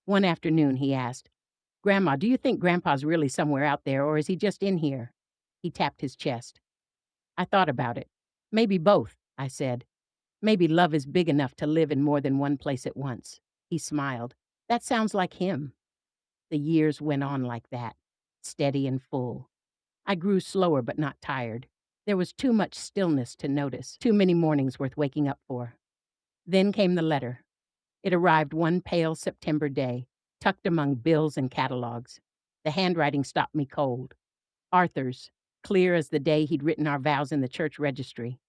One afternoon, he asked, "Grandma, do you think Grandpa's really somewhere out there, or is he just in here?" He tapped his chest. I thought about it. "Maybe both," I said. "Maybe love is big enough to live in more than one place at once." He smiled. "That sounds like him." The years went on like that, steady and full. I grew slower but not tired. There was too much stillness to notice, too many mornings worth waking up for. Then came the letter. It arrived one pale September day, tucked among bills and catalogs. The handwriting stopped me cold. Arthur's, clear as the day he'd written our vows in the church registry.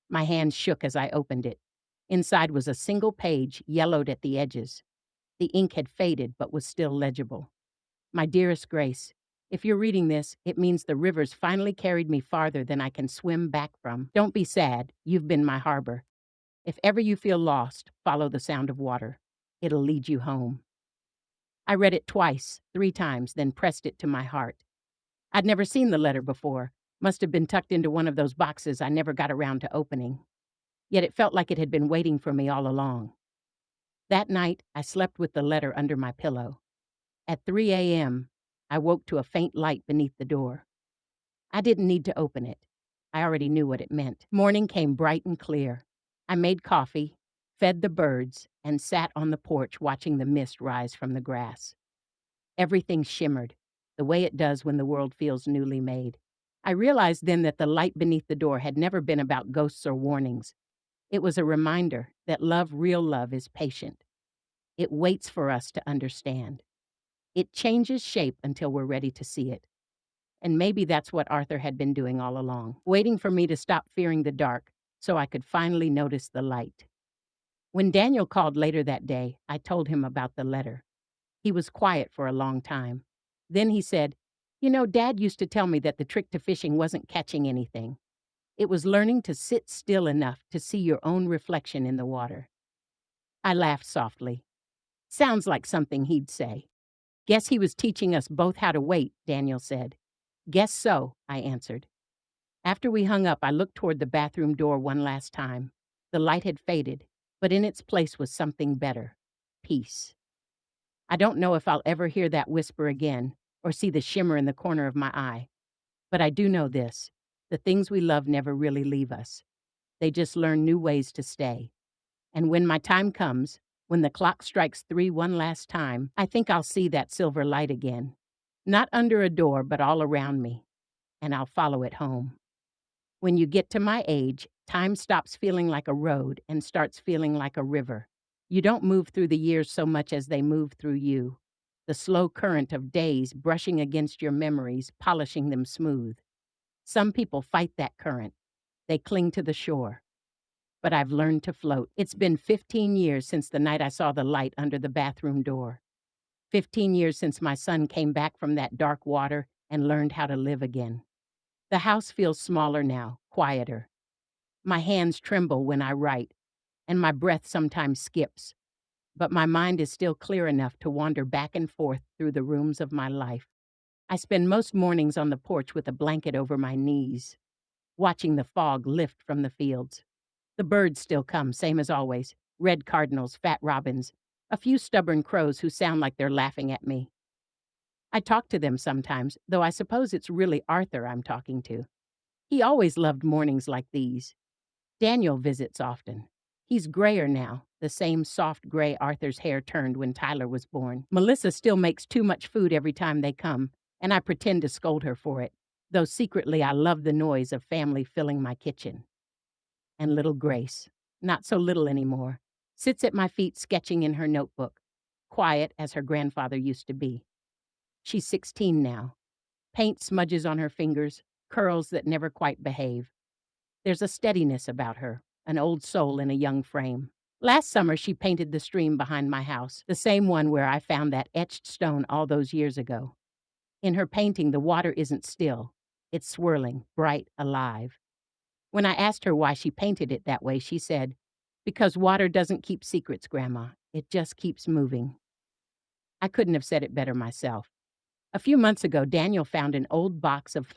My hand shook as I opened it. Inside was a single page, yellowed at the edges. The ink had faded but was still legible. "My dearest Grace, if you're reading this, it means the river's finally carried me farther than I can swim back from. Don't be sad. You've been my harbor. If ever you feel lost, follow the sound of water. It'll lead you home." I read it twice, 3 times, then pressed it to my heart. I'd never seen the letter before. Must have been tucked into one of those boxes I never got around to opening. Yet it felt like it had been waiting for me all along. That night, I slept with the letter under my pillow. At 3 a.m., I woke to a faint light beneath the door. I didn't need to open it. I already knew what it meant. Morning came bright and clear. I made coffee, fed the birds, and sat on the porch watching the mist rise from the grass. Everything shimmered, the way it does when the world feels newly made. I realized then that the light beneath the door had never been about ghosts or warnings. It was a reminder that love, real love, is patient. It waits for us to understand. It changes shape until we're ready to see it. And maybe that's what Arthur had been doing all along, waiting for me to stop fearing the dark so I could finally notice the light. When Daniel called later that day, I told him about the letter. He was quiet for a long time. Then he said, "You know, Dad used to tell me that the trick to fishing wasn't catching anything. It was learning to sit still enough to see your own reflection in the water." I laughed softly. Sounds like something he'd say. "Guess he was teaching us both how to wait," Daniel said. "Guess so," I answered. After we hung up, I looked toward the bathroom door one last time. The light had faded, but in its place was something better: peace. I don't know if I'll ever hear that whisper again or see the shimmer in the corner of my eye, but I do know this: the things we love never really leave us. They just learn new ways to stay. And when my time comes, when the clock strikes 3 one last time, I think I'll see that silver light again. Not under a door, but all around me. And I'll follow it home. When you get to my age, time stops feeling like a road and starts feeling like a river. You don't move through the years so much as they move through you. The slow current of days brushing against your memories, polishing them smooth. Some people fight that current. They cling to the shore. But I've learned to float. It's been 15 years since the night I saw the light under the bathroom door. 15 years since my son came back from that dark water and learned how to live again. The house feels smaller now, quieter. My hands tremble when I write, and my breath sometimes skips, but my mind is still clear enough to wander back and forth through the rooms of my life. I spend most mornings on the porch with a blanket over my knees, watching the fog lift from the fields. The birds still come, same as always: red cardinals, fat robins, a few stubborn crows who sound like they're laughing at me. I talk to them sometimes, though I suppose it's really Arthur I'm talking to. He always loved mornings like these. Daniel visits often. He's grayer now, the same soft gray Arthur's hair turned when Tyler was born. Melissa still makes too much food every time they come, and I pretend to scold her for it, though secretly I love the noise of family filling my kitchen. And little Grace, not so little anymore, sits at my feet sketching in her notebook, quiet as her grandfather used to be. She's 16 now. Paint smudges on her fingers, curls that never quite behave. There's a steadiness about her, an old soul in a young frame. Last summer, she painted the stream behind my house, the same one where I found that etched stone all those years ago. In her painting, the water isn't still. It's swirling, bright, alive. When I asked her why she painted it that way, she said, "Because water doesn't keep secrets, Grandma. It just keeps moving." I couldn't have said it better myself. A few months ago, Daniel found an old box of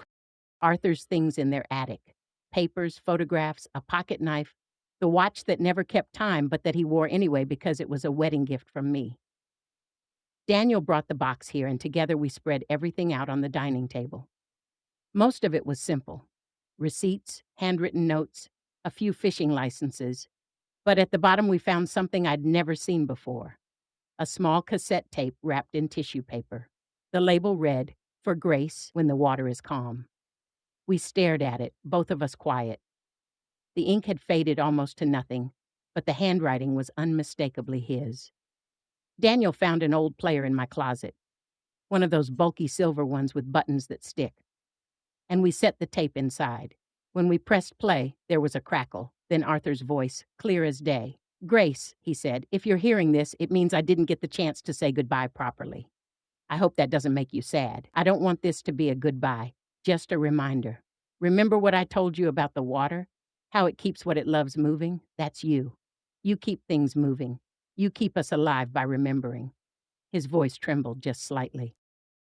Arthur's things in their attic: papers, photographs, a pocket knife, the watch that never kept time but that he wore anyway because it was a wedding gift from me. Daniel brought the box here, and together we spread everything out on the dining table. Most of it was simple: receipts, handwritten notes, a few fishing licenses. But at the bottom, we found something I'd never seen before: a small cassette tape wrapped in tissue paper. The label read, "For Grace when the water is calm." We stared at it, both of us quiet. The ink had faded almost to nothing, but the handwriting was unmistakably his. Daniel found an old player in my closet, one of those bulky silver ones with buttons that stick, and we set the tape inside. When we pressed play, there was a crackle, then Arthur's voice, clear as day. "Grace," he said, "if you're hearing this, it means I didn't get the chance to say goodbye properly. I hope that doesn't make you sad. I don't want this to be a goodbye, just a reminder. Remember what I told you about the water? How it keeps what it loves moving? That's you. You keep things moving. You keep us alive by remembering." His voice trembled just slightly.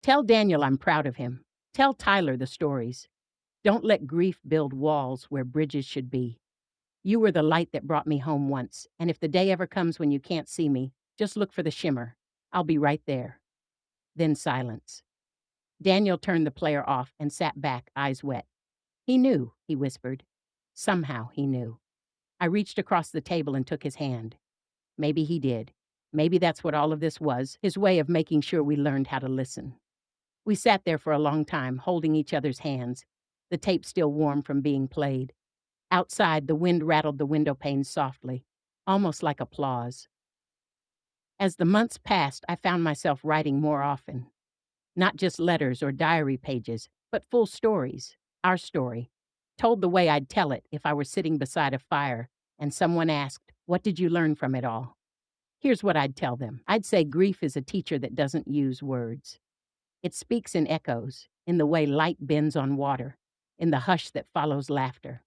"Tell Daniel I'm proud of him. Tell Tyler the stories. Don't let grief build walls where bridges should be. You were the light that brought me home once, and if the day ever comes when you can't see me, just look for the shimmer. I'll be right there." Then silence. Daniel turned the player off and sat back, eyes wet. "He knew," he whispered. Somehow he knew. I reached across the table and took his hand. Maybe he did. Maybe that's what all of this was, his way of making sure we learned how to listen. We sat there for a long time, holding each other's hands, the tape still warm from being played. Outside, the wind rattled the window panes softly, almost like applause. As the months passed, I found myself writing more often. Not just letters or diary pages, but full stories. Our story, told the way I'd tell it if I were sitting beside a fire and someone asked, "What did you learn from it all?" Here's what I'd tell them. I'd say grief is a teacher that doesn't use words. It speaks in echoes, in the way light bends on water, in the hush that follows laughter.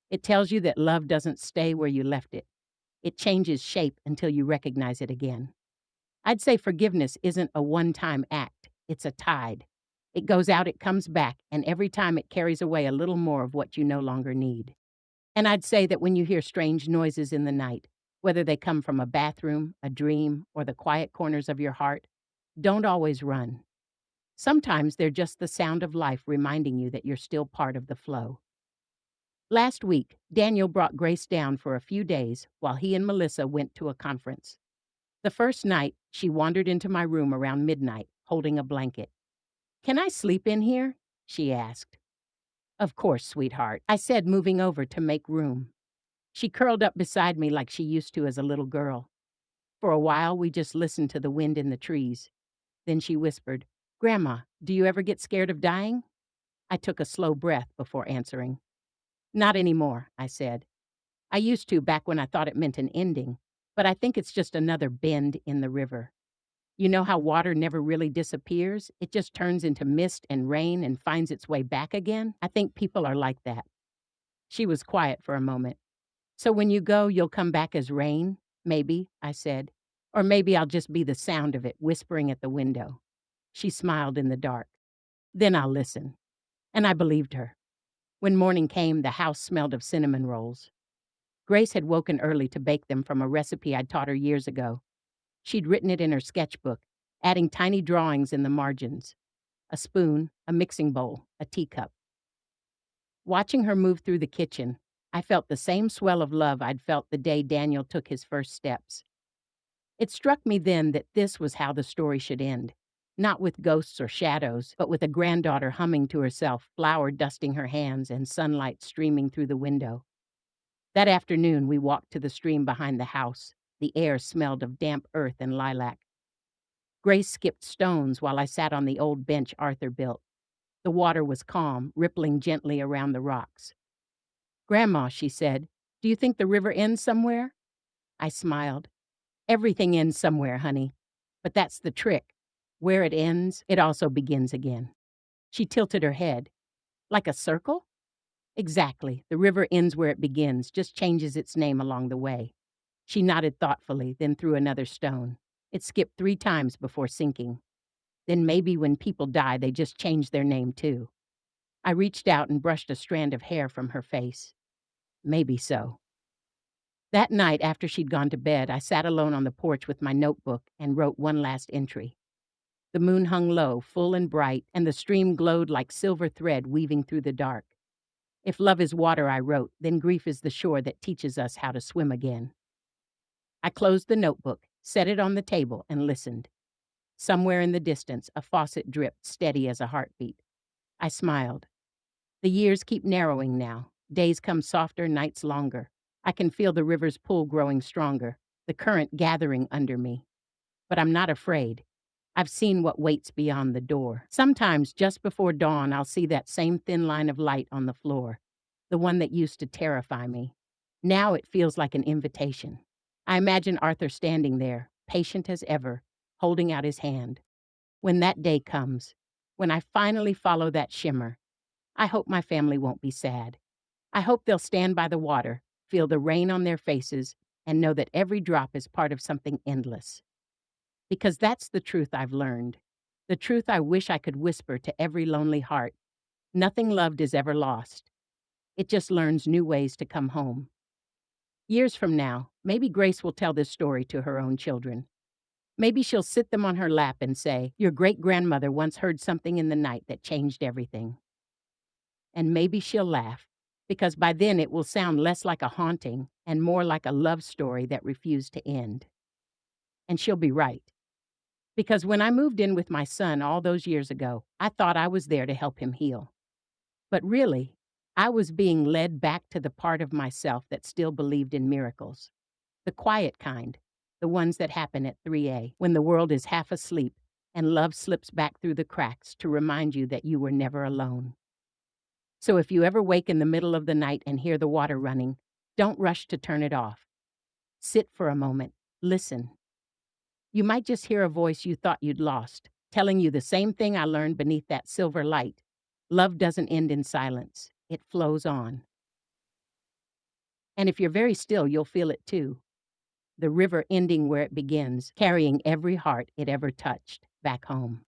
It tells you that love doesn't stay where you left it. It changes shape until you recognize it again. I'd say forgiveness isn't a one-time act. It's a tide. It goes out, it comes back, and every time it carries away a little more of what you no longer need. And I'd say that when you hear strange noises in the night, whether they come from a bathroom, a dream, or the quiet corners of your heart, don't always run. Sometimes they're just the sound of life reminding you that you're still part of the flow. Last week, Daniel brought Grace down for a few days while he and Melissa went to a conference. The first night, she wandered into my room around midnight, holding a blanket. "Can I sleep in here?" she asked. "Of course, sweetheart," I said, moving over to make room. She curled up beside me like she used to as a little girl. For a while, we just listened to the wind in the trees. Then she whispered, "Grandma, do you ever get scared of dying?" I took a slow breath before answering. "Not anymore," I said. "I used to back when I thought it meant an ending, but I think it's just another bend in the river." You know how water never really disappears? It just turns into mist and rain and finds its way back again? I think people are like that. She was quiet for a moment. So when you go, you'll come back as rain? Maybe, I said. Or maybe I'll just be the sound of it whispering at the window. She smiled in the dark. Then I'll listen. And I believed her. When morning came, the house smelled of cinnamon rolls. Grace had woken early to bake them from a recipe I'd taught her years ago. She'd written it in her sketchbook, adding tiny drawings in the margins: a spoon, a mixing bowl, a teacup. Watching her move through the kitchen, I felt the same swell of love I'd felt the day Daniel took his first steps. It struck me then that this was how the story should end. Not with ghosts or shadows, but with a granddaughter humming to herself, flour dusting her hands, and sunlight streaming through the window. That afternoon, we walked to the stream behind the house. The air smelled of damp earth and lilac. Grace skipped stones while I sat on the old bench Arthur built. The water was calm, rippling gently around the rocks. "Grandma," she said, "do you think the river ends somewhere?" I smiled. "Everything ends somewhere, honey. But that's the trick. Where it ends, it also begins again." She tilted her head. "Like a circle?" "Exactly. The river ends where it begins, just changes its name along the way." She nodded thoughtfully, then threw another stone. It skipped 3 times before sinking. Then maybe when people die, they just change their name too. I reached out and brushed a strand of hair from her face. Maybe so. That night, after she'd gone to bed, I sat alone on the porch with my notebook and wrote one last entry. The moon hung low, full and bright, and the stream glowed like silver thread weaving through the dark. If love is water, I wrote, then grief is the shore that teaches us how to swim again. I closed the notebook, set it on the table, and listened. Somewhere in the distance, a faucet dripped, steady as a heartbeat. I smiled. The years keep narrowing now. Days come softer, nights longer. I can feel the river's pull growing stronger, the current gathering under me. But I'm not afraid. I've seen what waits beyond the door. Sometimes, just before dawn, I'll see that same thin line of light on the floor, the one that used to terrify me. Now it feels like an invitation. I imagine Arthur standing there, patient as ever, holding out his hand. When that day comes, when I finally follow that shimmer, I hope my family won't be sad. I hope they'll stand by the water, feel the rain on their faces, and know that every drop is part of something endless. Because that's the truth I've learned. The truth I wish I could whisper to every lonely heart. Nothing loved is ever lost. It just learns new ways to come home. Years from now, maybe Grace will tell this story to her own children. Maybe she'll sit them on her lap and say, "Your great-grandmother once heard something in the night that changed everything." And maybe she'll laugh, because by then it will sound less like a haunting and more like a love story that refused to end. And she'll be right. Because when I moved in with my son all those years ago, I thought I was there to help him heal. But really, I was being led back to the part of myself that still believed in miracles. The quiet kind, the ones that happen at 3 when the world is half asleep and love slips back through the cracks to remind you that you were never alone. So if you ever wake in the middle of the night and hear the water running, don't rush to turn it off. Sit for a moment, listen. You might just hear a voice you thought you'd lost, telling you the same thing I learned beneath that silver light. Love doesn't end in silence. It flows on. And if you're very still, you'll feel it too. The river ending where it begins, carrying every heart it ever touched back home.